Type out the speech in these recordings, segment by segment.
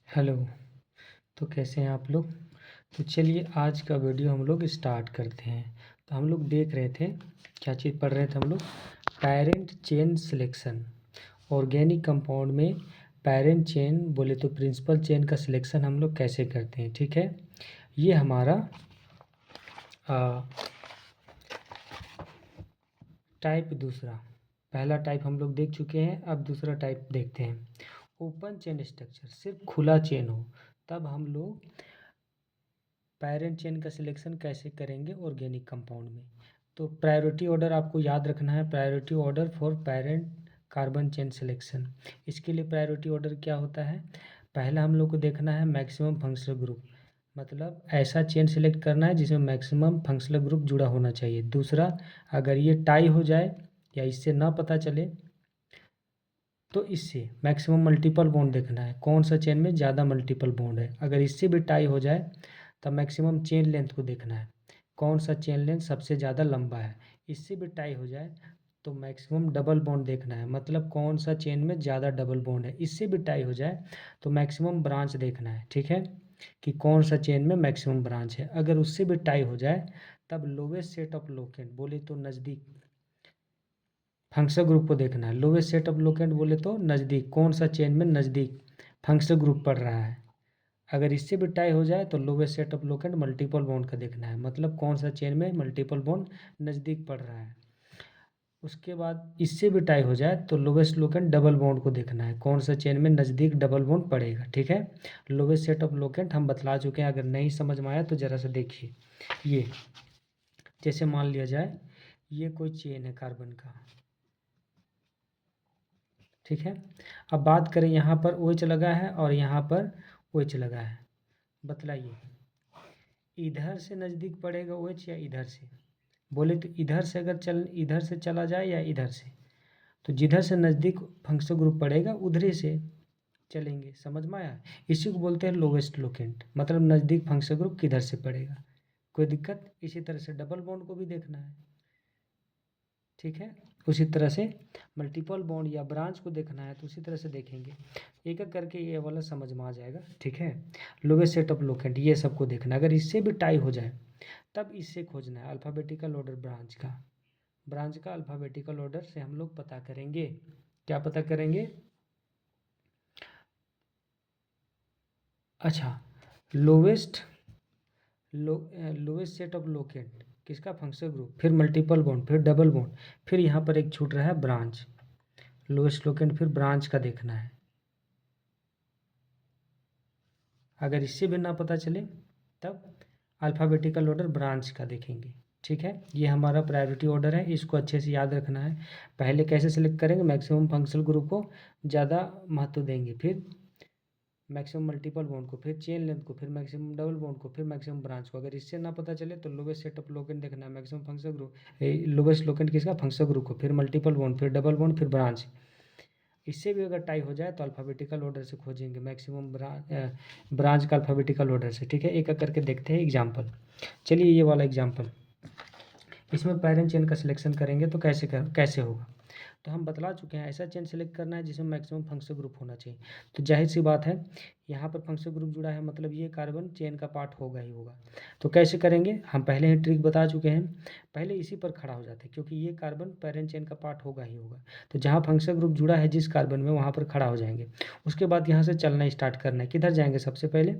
Hello. तो कैसे हैं आप लोग? तो चलिए आज का वीडियो हम लोग स्टार्ट करते हैं। तो हम लोग देख रहे थे, क्या चीज़ पढ़ रहे थे हम लोग? Parent chain selection. Organic compound में पेरेंट चेन बोले तो प्रिंसिपल चेन का सिलेक्शन हम लोग कैसे करते हैं, ठीक है। ये हमारा टाइप दूसरा, पहला टाइप हम लोग देख चुके हैं, अब दूसरा टाइप देखते हैं। ओपन चेन स्ट्रक्चर, सिर्फ खुला चेन हो तब हम लोग पेरेंट चेन का सिलेक्शन कैसे करेंगे ऑर्गेनिक कंपाउंड में। तो प्रायोरिटी ऑर्डर आपको याद रखना है, priority order for parent carbon chain selection. इसके लिए प्रायोरिटी ऑर्डर क्या होता है? पहला हम लोग को देखना है मैक्सिमम फंक्शनल ग्रुप, मतलब ऐसा चेन सिलेक्ट करना है जिसमें मैक्सिमम फंक्शनल ग्रुप जुड़ा होना चाहिए। दूसरा, अगर ये टाई हो जाए या इससे ना पता चले तो इससे मैक्सिमम मल्टीपल बॉन्ड देखना है, कौन सा चेन में ज़्यादा मल्टीपल बॉन्ड है। अगर इससे भी टाई हो जाए तब मैक्सिमम चेन लेंथ को देखना है, कौन सा चेन लेंथ सबसे ज़्यादा लंबा है। इससे भी टाई हो जाए तो मैक्सिमम डबल बॉन्ड देखना है, मतलब कौन सा चेन में ज़्यादा डबल बॉन्ड है। इससे भी टाई हो जाए तो मैक्सिमम ब्रांच देखना है, ठीक है, कि कौन सा चेन में मैक्सिमम ब्रांच है। अगर उससे भी टाई हो जाए तब लोवेस्ट सेट ऑफ लोकेंट बोले तो नज़दीक फंक्शनल ग्रुप को देखना है। लोवेस्ट सेट ऑफ लोकेंट बोले तो नज़दीक, कौन सा चेन में नज़दीक फंक्शनल ग्रुप पड़ रहा है। अगर इससे भी टाई हो जाए तो lowest set of locant multiple bond का देखना है, मतलब कौन सा चेन में मल्टीपल बॉन्ड नज़दीक पड़ रहा है। उसके बाद इससे भी टाई हो जाए तो लोवेस्ट लोकेंट डबल बॉन्ड को देखना है, कौन सा चेन में नज़दीक डबल बॉन्ड पड़ेगा, ठीक है। लोवेस्ट सेट ऑफ लोकेंट हम बतला चुके हैं, अगर नहीं समझ में आया तो ज़रा सा देखिए। ये जैसे मान लिया जाए ये कोई चेन है कार्बन का, ठीक है। अब बात करें, यहाँ पर OH लगा है और यहाँ पर OH लगा है, बतलाइए इधर से नज़दीक पड़ेगा OH या इधर से? बोले तो इधर से, अगर इधर से चला जाए या इधर से, तो जिधर से नज़दीक फंक्शनल ग्रुप पड़ेगा उधर से चलेंगे। समझ में आया? इसी को बोलते हैं लोवेस्ट लोकेंट, मतलब नज़दीक फंक्शनल ग्रुप किधर से पड़ेगा। कोई दिक्कत? इसी तरह से डबल बॉन्ड को भी देखना है, ठीक है। उसी तरह से मल्टीपल बॉन्ड या ब्रांच को देखना है तो उसी तरह से देखेंगे, एक एक करके ये वाला समझ में आ जाएगा, ठीक है। लोवेस्ट सेट ऑफ लोकेंट ये सबको देखना है। अगर इससे भी टाई हो जाए तब इससे खोजना है अल्फ़ाबेटिकल ऑर्डर ब्रांच का अल्फ़ाबेटिकल ऑर्डर से हम लोग पता करेंगे। क्या पता करेंगे? अच्छा, lowest lowest set of locant किसका? फंक्शनल ग्रुप, फिर मल्टीपल बॉन्ड, फिर डबल बॉन्ड, फिर यहाँ पर एक छूट रहा है ब्रांच। लोवेस्ट लोकेंट फिर ब्रांच का देखना है। अगर इससे भी ना पता चले तब अल्फ़ाबेटिकल ऑर्डर ब्रांच का देखेंगे, ठीक है। ये हमारा प्रायोरिटी ऑर्डर है, इसको अच्छे से याद रखना है। पहले कैसे सेलेक्ट करेंगे? मैक्सिमम फंक्शनल ग्रुप को ज़्यादा महत्व देंगे, फिर मैक्सिमम मल्टीपल बॉन्ड को, फिर चेन लेंथ को, फिर मैक्सिमम डबल बॉन्ड को, फिर मैक्सिमम ब्रांच को। अगर इससे ना पता चले तो लोवेस्ट सेट ऑफ लोकेंट देखना है, maximum functional group, lowest locant किसका? फंक्शनल ग्रुप को, फिर मल्टीपल बॉन्ड, फिर डबल बॉन्ड, फिर ब्रांच। इससे भी अगर टाई हो जाए तो अल्फ़ाबेटिकल ऑर्डर से खोजेंगे, मैक्सिमम ब्रांच का अल्फ़ाबेटिकल ऑर्डर से, ठीक है। एक एक करके देखते हैं एग्जाम्पल। चलिए ये वाला एग्जाम्पल, इसमें पेरेंट चेन का सिलेक्शन करेंगे तो कैसे होगा। तो हम बतला चुके हैं, ऐसा चेन सेलेक्ट करना है जिसमें मैक्सिमम फंक्शनल ग्रुप होना चाहिए। तो जाहिर सी बात है यहाँ पर फंक्शनल ग्रुप जुड़ा है, मतलब ये कार्बन चेन का पार्ट होगा ही होगा। तो कैसे करेंगे? हम पहले ही ट्रिक बता चुके हैं, पहले इसी पर खड़ा हो जाते हैं, क्योंकि ये कार्बन पेरेंट चेन का पार्ट होगा ही होगा। तो जहाँ फंक्शनल ग्रुप जुड़ा है जिस कार्बन में, वहाँ पर खड़ा हो जाएंगे। उसके बाद यहाँ से चलना स्टार्ट करना है। किधर जाएंगे सबसे पहले?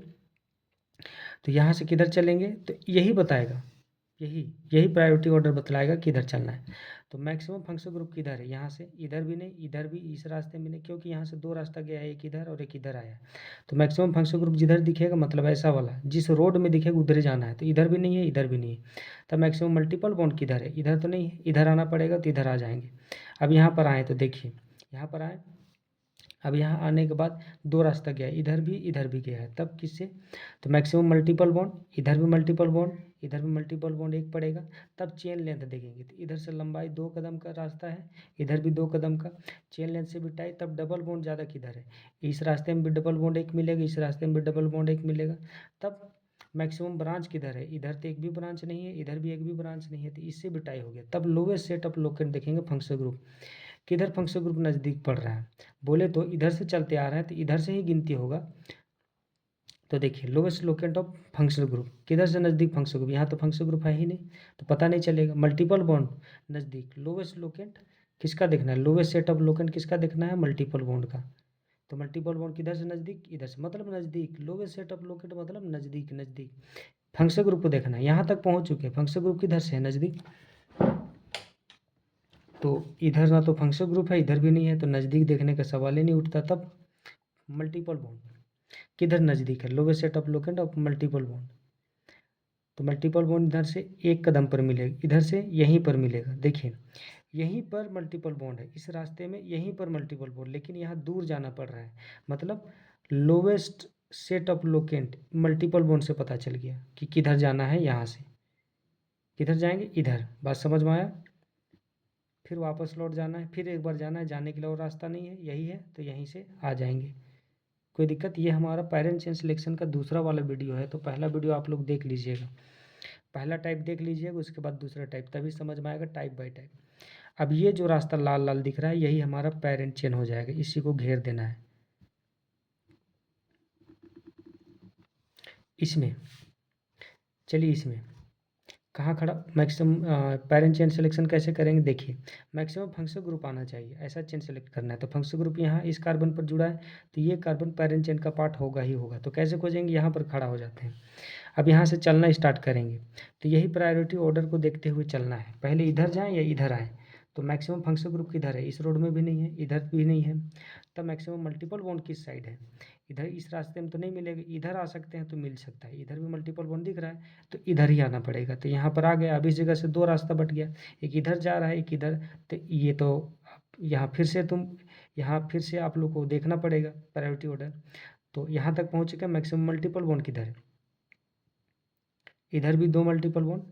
तो यहाँ से किधर चलेंगे तो यही बताएगा, यही यही प्रायोरिटी ऑर्डर बतलाएगा किधर चलना है। तो मैक्सिमम फंक्शनल ग्रुप किधर है? यहाँ से इधर भी नहीं, इधर भी, इस रास्ते में नहीं, क्योंकि यहाँ से दो रास्ता गया है, एक इधर और एक इधर आया है। तो मैक्सिमम फंक्शनल ग्रुप जिधर दिखेगा, मतलब ऐसा वाला जिस रोड में दिखेगा उधर ही जाना है। तो इधर भी नहीं है, इधर भी नहीं है। तो मैक्सिमम मल्टीपल बॉन्ड किधर है? इधर तो नहीं है, इधर आना पड़ेगा, तो इधर आ जाएंगे। अब यहाँ पर आए तो देखिए, यहाँ पर आए, अब यहाँ आने के बाद दो रास्ता गया, इधर भी गया है, तब किससे? तो मैक्सिमम मल्टीपल बॉन्ड, इधर भी मल्टीपल बॉन्ड, इधर भी मल्टीपल बॉन्ड एक पड़ेगा। तब चेन लेंथ देखेंगे, तो इधर से लंबाई 2 कदम का रास्ता है, इधर भी 2 कदम का, चेन लेंथ से भी टाई। तब डबल बॉन्ड ज़्यादा किधर है? इस रास्ते में भी डबल बॉन्ड एक मिलेगा, इस रास्ते में भी डबल बॉन्ड एक मिलेगा। तब मैक्सिमम ब्रांच किधर है? इधर तो एक भी ब्रांच नहीं है, इधर भी एक भी ब्रांच नहीं है, तो इससे भी टाई हो गया। तब लोवेस्ट सेट ऑफ लोकेंट देखेंगे फंक्शनल ग्रुप, किधर फंक्शनल ग्रुप नज़दीक पड़ रहा है। बोले तो इधर से चलते आ रहे हैं तो इधर से ही गिनती होगा, तो देखिए lowest locant of functional group, किधर से नज़दीक फंक्शनल ग्रुप, यहाँ तो फंक्शनल ग्रुप है ही नहीं तो पता नहीं चलेगा। मल्टीपल बॉन्ड नज़दीक, लोवेस्ट लोकेंट किसका देखना है, लोवेस्ट सेट ऑफ लोकेंट किसका देखना है, मल्टीपल बॉन्ड का। तो मल्टीपल बॉन्ड किधर से नज़दीक, इधर से, मतलब नज़दीक। लोवेस्ट सेट ऑफ लोकेंट मतलब नज़दीक, नज़दीक फंक्शनल ग्रुप को देखना है। यहाँ तक पहुँच चुके हैं, फंक्शनल ग्रुप किधर से है, नज़दीक। तो इधर ना तो फंक्शनल ग्रुप है, इधर भी नहीं है, तो नज़दीक देखने का सवाल ही नहीं उठता। तब मल्टीपल बॉन्ड किधर नज़दीक है, lowest set of locant of multiple bond. तो मल्टीपल बॉन्ड इधर से एक कदम पर मिलेगा, इधर से यहीं पर मिलेगा। देखिए यहीं पर मल्टीपल बॉन्ड है, इस रास्ते में यहीं पर मल्टीपल बॉन्ड, लेकिन यहाँ दूर जाना पड़ रहा है। मतलब lowest set of locant multiple bond से पता चल गया कि किधर जाना है, यहाँ से किधर जाएंगे, इधर। बात समझ में आया। फिर वापस लौट जाना है, फिर एक बार जाना है, जाने के लिए और रास्ता नहीं है, यही है, तो यहीं से आ जाएंगे, कोई दिक्कत। ये हमारा पेरेंट चेन सिलेक्शन का दूसरा वाला वीडियो है, तो पहला वीडियो आप लोग देख लीजिएगा, पहला टाइप देख लीजिएगा, उसके बाद दूसरा टाइप, तभी समझ में आएगा टाइप बाय टाइप। अब ये जो रास्ता लाल लाल दिख रहा है, यही हमारा पेरेंट चेन हो जाएगा, इसी को घेर देना है इसमें। चलिए इसमें कहाँ खड़ा, मैक्सिमम पेरेंट चेन सिलेक्शन कैसे करेंगे, देखिए मैक्सिमम फंक्शनल ग्रुप आना चाहिए, ऐसा चेन सेलेक्ट करना है। तो फंक्शनल ग्रुप यहाँ इस कार्बन पर जुड़ा है, तो ये कार्बन पेरेंट चेन का पार्ट होगा ही होगा। तो कैसे खोजेंगे, यहाँ पर खड़ा हो जाते हैं। अब यहाँ से चलना स्टार्ट करेंगे, तो यही प्रायोरिटी ऑर्डर को देखते हुए चलना है, पहले इधर जाएँ या इधर आएँ। तो मैक्सिमम फंक्शनल ग्रुप किधर है, इस रोड में भी नहीं है, इधर भी नहीं है। तब मैक्सिमम मल्टीपल बॉन्ड किस साइड है, इधर, इस रास्ते में तो नहीं मिलेगा, इधर आ सकते हैं तो मिल सकता है, इधर भी मल्टीपल बॉन्ड दिख रहा है, तो इधर ही आना पड़ेगा। तो यहाँ पर आ गया, अब इस जगह से दो रास्ता बट गया, एक इधर जा रहा है, एक इधर। तो ये तो यहाँ फिर से यहाँ फिर से आप लोग को देखना पड़ेगा प्रायोरिटी ऑर्डर। तो यहाँ तक पहुँच चुका, मैक्सिमम मल्टीपल बॉन्ड किधर है, इधर भी दो मल्टीपल बॉन्ड,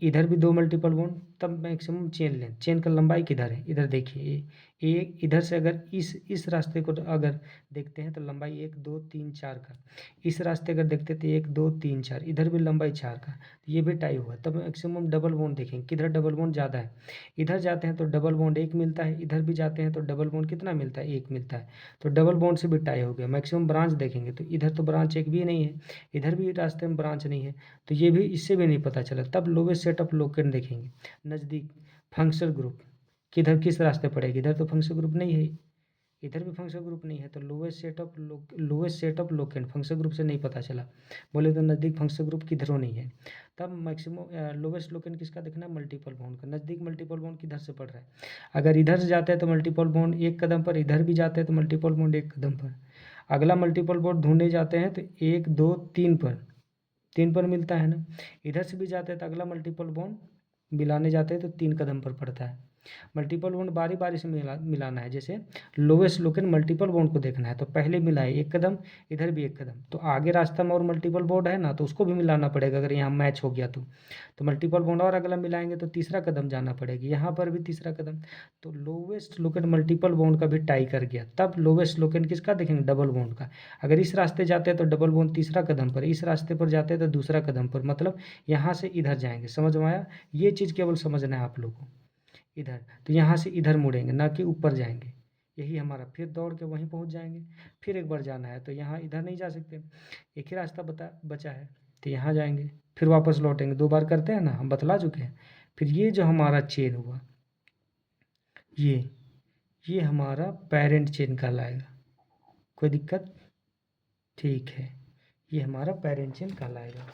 इधर भी दो मल्टीपल बॉन्ड। तब मैक्सिमम चेन लें, चेन का लंबाई किधर है, इधर देखिए, एक इधर से अगर इस रास्ते को अगर देखते हैं तो लंबाई 1 2 3 4 का, इस रास्ते अगर देखते तो 1 2 3 4, इधर भी लंबाई 4 का, तो ये भी टाई हुआ। तब मैक्सिमम डबल बॉन्ड देखेंगे, किधर डबल बॉन्ड ज़्यादा है, इधर जाते हैं तो डबल बॉन्ड 1 मिलता है, इधर भी जाते हैं तो डबल बॉन्ड कितना मिलता है, 1 मिलता है। तो डबल बॉन्ड से भी टाई हो गया। मैक्सिमम ब्रांच देखेंगे तो इधर तो ब्रांच एक भी नहीं है, इधर भी रास्ते में ब्रांच नहीं है, तो ये भी, इससे भी नहीं पता चला। तब लोवेस्ट सेट ऑफ लोकेंट देखेंगे, नज़दीक फंक्शनल ग्रुप किधर, किस रास्ते पड़ेगी, इधर तो फंक्शनल ग्रुप नहीं है, इधर भी फंक्शनल ग्रुप नहीं है, तो lowest set of locant functional group से नहीं पता चला। बोले तो नज़दीक फंक्शनल ग्रुप किधरों नहीं है। तब मैक्सिमम लोवेस्ट लोकेंट किसका देखना है, मल्टीपल बॉन्ड का। नज़दीक मल्टीपल बॉन्ड किधर से पड़ रहा है, अगर इधर से जाते हैं तो मल्टीपल बॉन्ड एक कदम पर, इधर भी जाते हैं तो मल्टीपल बॉन्ड एक कदम पर। अगला मल्टीपल बॉन्ड ढूंढने जाते हैं तो 1 2 3 पर, 3 पर मिलता है ना। इधर से भी जाते हैं तो अगला मल्टीपल बॉन्ड मिलाने जाते हैं तो 3 कदम पर पड़ता है। मल्टीपल बॉन्ड बारी बारी से मिलाना है, जैसे लोवेस्ट लोकेंट मल्टीपल बॉन्ड को देखना है तो पहले मिलाए एक कदम, इधर भी एक कदम, तो आगे रास्ता में और मल्टीपल बॉन्ड है ना, तो उसको भी मिलाना पड़ेगा। अगर यहाँ मैच हो गया तो मल्टीपल बॉन्ड और अगला मिलाएंगे तो तीसरा कदम जाना पड़ेगा, यहाँ पर भी तीसरा कदम। तो लोवेस्ट लोकेंट मल्टीपल बॉन्ड का भी टाई कर गया। तब लोवेस्ट लोकेंट किसका देखेंगे, डबल बॉन्ड का। अगर इस रास्ते जाते हैं तो डबल बॉन्ड तीसरा कदम पर, इस रास्ते पर जाते हैं तो दूसरा कदम पर, मतलब यहाँ से इधर जाएंगे। समझ में आया, ये चीज़ केवल समझना है आप लोग को। इधर तो यहाँ से इधर मुड़ेंगे, ना कि ऊपर जाएंगे, यही हमारा। फिर दौड़ के वहीं पहुँच जाएंगे। फिर एक बार जाना है तो यहाँ इधर नहीं जा सकते, एक ही रास्ता बचा है, तो यहाँ जाएंगे, फिर वापस लौटेंगे। 2 बार करते हैं ना, हम बतला चुके हैं। फिर ये जो हमारा चेन हुआ, ये हमारा पेरेंट चेन कहलाएगा। कोई दिक्कत, ठीक है, ये हमारा पेरेंट चेन कहलाएगा।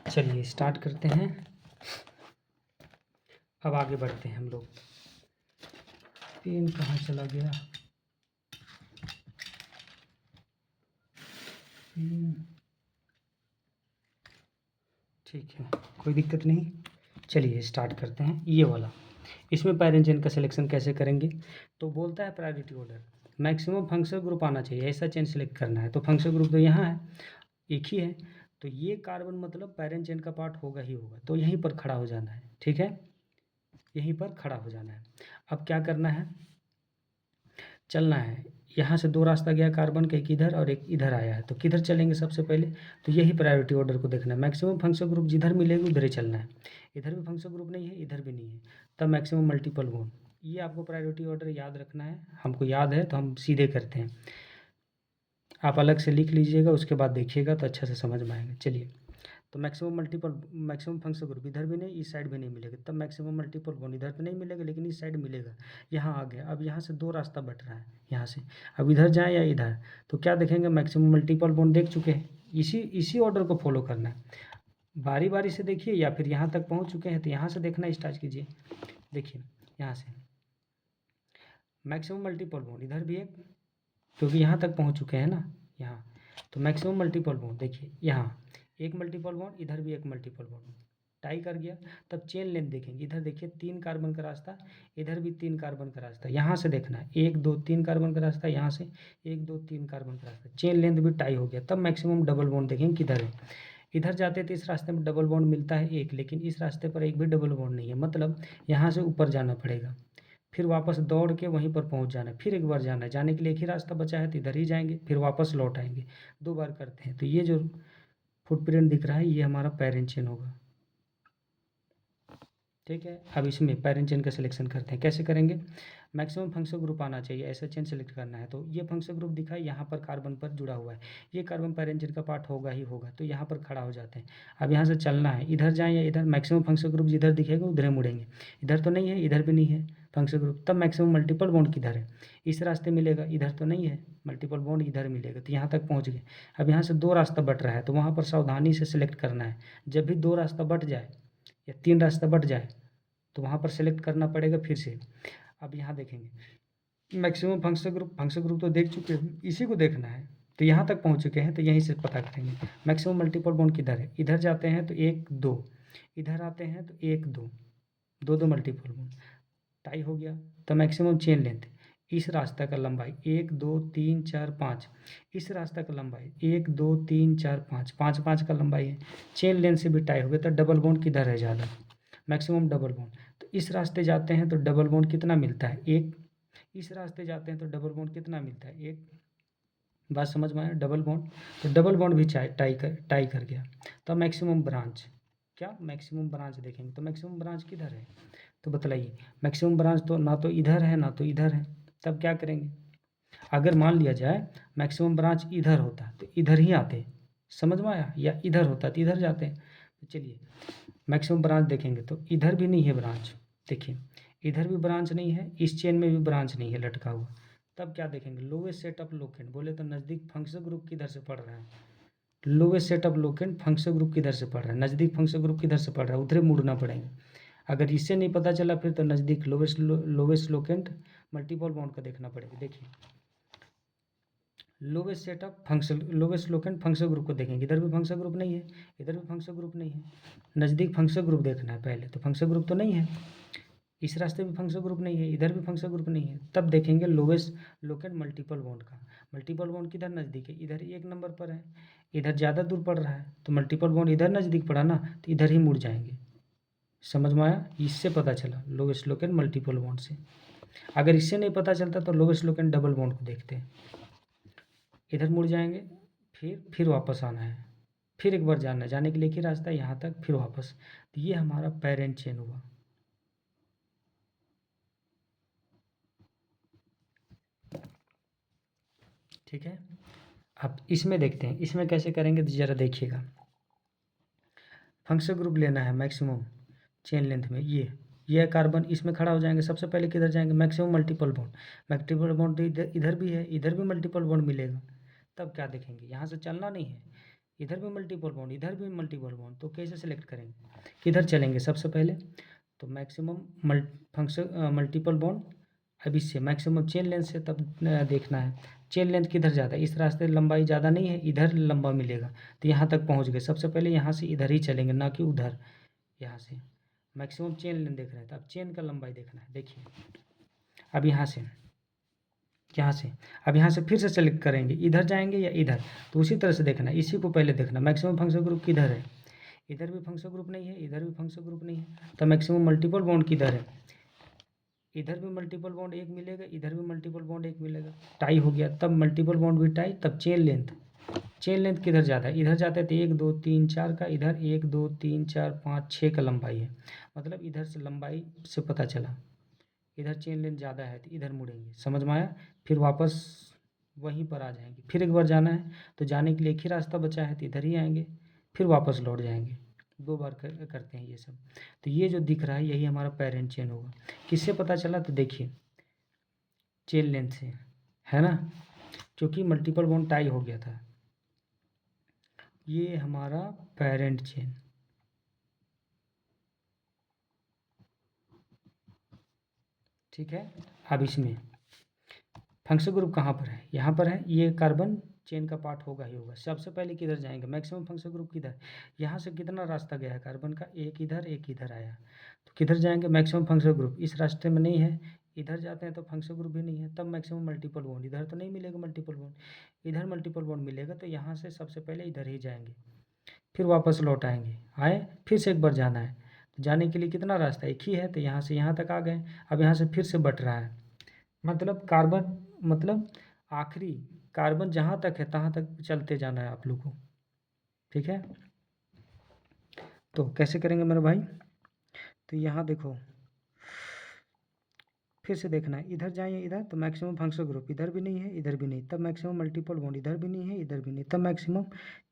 चलिए स्टार्ट करते हैं, अब आगे बढ़ते हैं हम लोग। पेन कहाँ चला गया, पेन, ठीक है, कोई दिक्कत नहीं। चलिए स्टार्ट करते हैं ये वाला। इसमें पेरेंट चेन का सिलेक्शन कैसे करेंगे, तो बोलता है priority order maximum functional group आना चाहिए, ऐसा चेन सेलेक्ट करना है। तो फंक्शनल ग्रुप तो यहाँ है, एक ही है, तो ये कार्बन मतलब पेरेंट चेन का पार्ट होगा ही होगा, तो यहीं पर खड़ा हो जाना है। ठीक है, यहीं पर खड़ा हो जाना है। अब क्या करना है, चलना है। यहाँ से दो रास्ता गया कार्बन का, एक इधर और एक इधर आया है, तो किधर चलेंगे सबसे पहले, तो यही प्रायोरिटी ऑर्डर को देखना है। मैक्सिमम फंक्शन ग्रुप जिधर मिलेगी उधर ही चलना है। इधर भी फंक्शन ग्रुप नहीं है, इधर भी नहीं है, तब मैक्सिमम मल्टीपल बॉन्ड। ये आपको प्रायोरिटी ऑर्डर याद रखना है, हमको याद है तो हम सीधे करते हैं। आप अलग से लिख लीजिएगा, उसके बाद देखिएगा तो अच्छा से समझ में आएगा। चलिए, तो मैक्सिमम फंक्शन ग्रुप इधर भी नहीं, इस साइड भी नहीं मिलेगा, तब मैक्सिमम मल्टीपल बॉन्ड इधर तो नहीं मिलेगा लेकिन इस साइड मिलेगा। यहाँ आ गया। अब यहाँ से दो रास्ता बट रहा है यहाँ से, अब इधर जाए या इधर, तो क्या देखेंगे, मैक्सिमम मल्टीपल बॉन्ड देख चुके हैं। इसी ऑर्डर को फॉलो करना है, बारी बारी से देखिए, या फिर यहाँ तक पहुँच चुके हैं तो यहाँ से देखना स्टार्ट कीजिए। देखिए यहाँ से मैक्सिमम मल्टीपल बॉन्ड, इधर भी एक, क्योंकि यहाँ तक पहुँच चुके हैं ना यहाँ, तो मैक्सिमम मल्टीपल बॉन्ड देखिए, यहाँ एक मल्टीपल बॉन्ड, इधर भी एक मल्टीपल बॉन्ड, टाई कर गया। तब चेन लेंथ देखेंगे, इधर देखिए 3 कार्बन का रास्ता, इधर भी 3 कार्बन का रास्ता, यहाँ से देखना है 1 2 3 कार्बन का रास्ता, यहाँ से 1 2 3 कार्बन का रास्ता, चेन लेंथ भी टाई हो गया। तब मैक्सिमम डबल बॉन्ड देखेंगे किधर है। इधर जाते थे, इस रास्ते में डबल बॉन्ड मिलता है एक, लेकिन इस रास्ते पर एक भी डबल बॉन्ड नहीं है, मतलब यहाँ से ऊपर जाना पड़ेगा, फिर वापस दौड़ के वहीं पर पहुंच जाना है, फिर एक बार जाना है। जाने के लिए एक ही रास्ता बचा है तो इधर ही जाएंगे, फिर वापस लौट आएंगे। 2 बार करते हैं, तो ये जो फुटप्रिंट दिख रहा है ये हमारा पैरेंट चेन होगा। ठीक है, अब इसमें पैरेंट चेन का सिलेक्शन करते हैं। कैसे करेंगे, मैक्सिमम फंक्शन ग्रुप आना चाहिए, ऐसा चेन सेलेक्ट करना है। तो ये फंक्शन ग्रुप दिखा है, यहाँ पर कार्बन पर जुड़ा हुआ है, ये कार्बन पैरेंट चेन का पार्ट होगा ही होगा, तो यहाँ पर खड़ा हो जाते हैं। अब यहाँ से चलना है, इधर जाएँ या इधर, मैक्सिमम फंक्शन ग्रुप जिधर दिखेगा उधर मुड़ेंगे। इधर तो नहीं है, इधर भी नहीं है फंक्शन ग्रुप, तब मैक्सिमम मल्टीपल बॉन्ड किधर है, इस रास्ते मिलेगा, इधर तो नहीं है मल्टीपल बॉन्ड, इधर मिलेगा, तो यहाँ तक पहुँच गए। अब यहाँ से 2 रास्ता बट रहा है, तो वहाँ पर सावधानी से सिलेक्ट करना है। जब भी 2 रास्ता बट जाए या 3 रास्ता बट जाए तो वहाँ पर सेलेक्ट करना पड़ेगा फिर से। अब यहाँ देखेंगे मैक्सिमम फंक्शन ग्रुप तो देख चुके हैं, इसी को देखना है, तो यहाँ तक पहुँच चुके हैं, तो यहीं से पता करेंगे मैक्सिमम मल्टीपल बॉन्ड किधर है। इधर जाते हैं तो 1 2, इधर आते हैं तो 1 2, 2 मल्टीपल बॉन्ड टाई हो गया। तो मैक्सिमम चेन लेंथ, इस रास्ता का लंबाई 1 2 3 4 5, इस रास्ता का लंबाई 1 2 3 4 5, 5 5 का लंबाई है। चेन लेंथ से भी टाई हो गया, तो डबल बॉन्ड किधर है ज़्यादा, मैक्सिमम डबल बॉन्ड। तो इस रास्ते जाते हैं तो डबल बॉन्ड कितना मिलता है, 1। इस रास्ते जाते हैं तो डबल बॉन्ड कितना मिलता है, 1। बात समझ में आया, डबल बॉन्ड, तो डबल बॉन्ड भी टाई कर गया। तो मैक्सिमम ब्रांच, क्या मैक्सिमम ब्रांच देखेंगे, तो मैक्सिमम ब्रांच किधर है, तो बतलाइए। मैक्सिमम ब्रांच तो ना तो इधर है ना तो इधर है, तब क्या करेंगे, अगर मान लिया जाए मैक्सिमम ब्रांच इधर होता तो इधर ही आते, समझ में आया, या इधर होता तो इधर जाते हैं। तो चलिए मैक्सिमम ब्रांच देखेंगे, तो इधर भी नहीं है ब्रांच, देखिए इधर भी ब्रांच नहीं है, इस चेन में भी ब्रांच नहीं है लटका हुआ। तब क्या देखेंगे, लोवेस्ट सेट ऑफ लोकेंट, बोले तो नज़दीक फंक्शन ग्रुप किधर से पड़ रहा है, lowest set of locant function group किधर से पड़ रहा है, नज़दीक फंक्शन ग्रुप किधर से पड़ रहा है, उधर मुड़ना पड़ेगा। अगर इससे नहीं पता चला फिर तो नज़दीक लोवेस्ट लोकेंट मल्टीपल बॉन्ड का देखना पड़ेगा। देखिए lowest set of function, lowest locant function group को देखेंगे, इधर भी फंक्शन ग्रुप नहीं है, इधर भी फंक्शन ग्रुप नहीं है, नज़दीक फंक्शन ग्रुप देखना है पहले, तो फंक्शन ग्रुप तो नहीं है, इस रास्ते भी फंक्शन ग्रुप नहीं है, इधर भी फंक्शन ग्रुप नहीं है, तब देखेंगे लोवेस्ट लोकेंट मल्टीपल बॉन्ड का। मल्टीपल बॉन्ड किधर नज़दीक है, इधर 1 नंबर पर है, इधर ज़्यादा दूर पड़ रहा है, तो मल्टीपल बॉन्ड इधर नज़दीक पड़ा ना, तो इधर ही मुड़ जाएंगे। समझ में आया, इससे पता चला लोवेस्ट लोकेंट मल्टीपल बॉन्ड से। अगर इससे नहीं पता चलता तो लोवेस्ट लोकेंट डबल बॉन्ड को देखते हैं, इधर मुड़ जाएंगे, फिर वापस आना है, फिर एक बार जाना है, जाने के लिए एक ही रास्ता है यहाँ तक, फिर वापस। तो ये हमारा पेरेंट चेन हुआ। ठीक है, अब इसमें देखते हैं, इसमें कैसे करेंगे तो ज़रा देखिएगा। फंक्शन ग्रुप लेना है मैक्सिमम चेन लेंथ में, ये कार्बन इसमें खड़ा हो जाएंगे। सबसे पहले किधर जाएंगे, maximum multiple bond, multiple bond तो इधर भी है, इधर भी मल्टीपल बॉन्ड मिलेगा। तब क्या देखेंगे, यहाँ से चलना नहीं है, इधर भी मल्टीपल बॉन्ड, इधर भी मल्टीपल बॉन्ड, तो कैसे सेलेक्ट करेंगे, किधर चलेंगे सबसे पहले, तो मैक्सिमम फंक्शन मल्टीपल बॉन्ड, अब इससे मैक्सिमम चेन लेंथ से तब देखना है चेन लेंथ किधर ज़्यादा, इस रास्ते लंबाई ज़्यादा नहीं है, इधर लंबा मिलेगा, तो यहाँ तक पहुँच गए। सबसे पहले यहाँ से इधर ही चलेंगे, ना कि उधर, यहाँ से मैक्सिमम चेन लेंथ देख रहे हैं, तो अब चेन का लंबाई देखना है। देखिए अब यहाँ से अब यहाँ से फिर से सेलेक्ट करेंगे, इधर जाएंगे या इधर, तो उसी तरह से देखना है, इसी को पहले देखना मैक्सिमम फंक्शन ग्रुप किधर है, इधर भी फंक्शनल ग्रुप नहीं है, इधर भी फंक्शनल ग्रुप नहीं है, तो मैक्सिमम मल्टीपल बॉन्ड किधर है? इधर भी मल्टीपल बॉन्ड एक मिलेगा, इधर भी मल्टीपल बॉन्ड एक मिलेगा, टाई हो गया। तब मल्टीपल बॉन्ड भी टाई, तब चेन लेंथ किधर जाता है? इधर जाता है, तो 1 2 3 4 का, इधर 1 2 3 4 5 6 का लंबाई है, मतलब इधर से लंबाई से पता चला इधर चेन लेंथ ज़्यादा है, तो इधर मुड़ेंगे। समझ में आया? फिर वापस वहीं पर आ जाएंगे। फिर एक बार जाना है, तो जाने के लिए एक ही रास्ता बचा है, तो इधर ही आएंगे, फिर वापस लौट जाएंगे। 2 बार करते हैं ये सब। तो ये जो दिख रहा है यही हमारा पेरेंट चेन होगा। किससे पता चला? तो देखिए चेन लेंथ से, है ना, क्योंकि मल्टीपल बॉन्ड टाई हो गया था। ये हमारा पेरेंट चेन, ठीक है। अब इसमें फंक्शनल ग्रुप कहाँ पर है? यहाँ पर है। ये कार्बन चेन का पार्ट होगा ही होगा। सबसे पहले किधर जाएंगे? मैक्सिमम फंक्शनल ग्रुप किधर? यहाँ से कितना रास्ता गया है कार्बन का? एक इधर आया, तो किधर जाएंगे? Maximum functional group. इस रास्ते में नहीं है, इधर जाते हैं तो फंक्शनल ग्रुप भी नहीं है, तब मैक्सिमम मल्टीपल बॉन्ड। इधर तो नहीं मिलेगा मल्टीपल बॉन्ड, इधर मल्टीपल बॉन्ड मिलेगा, तो यहाँ से सबसे पहले इधर ही जाएंगे, फिर वापस लौट आएंगे। आए, फिर से एक बार जाना है, तो जाने के लिए कितना रास्ता? एक ही है, तो यहाँ से यहाँ तक आ गए। अब यहाँ से फिर से बट रहा है, मतलब कार्बन, मतलब आखिरी कार्बन जहाँ तक है तहाँ तक चलते जाना है आप लोग को, ठीक है। तो कैसे करेंगे मेरे भाई? तो यहाँ देखो, फिर से देखना है, इधर जाइए, इधर तो मैक्सिमम फंक्शनल ग्रुप, इधर भी नहीं है, इधर भी नहीं, तब मैक्सिमम मल्टीपल बॉन्ड, इधर भी नहीं है, इधर भी नहीं, तब मैक्सिमम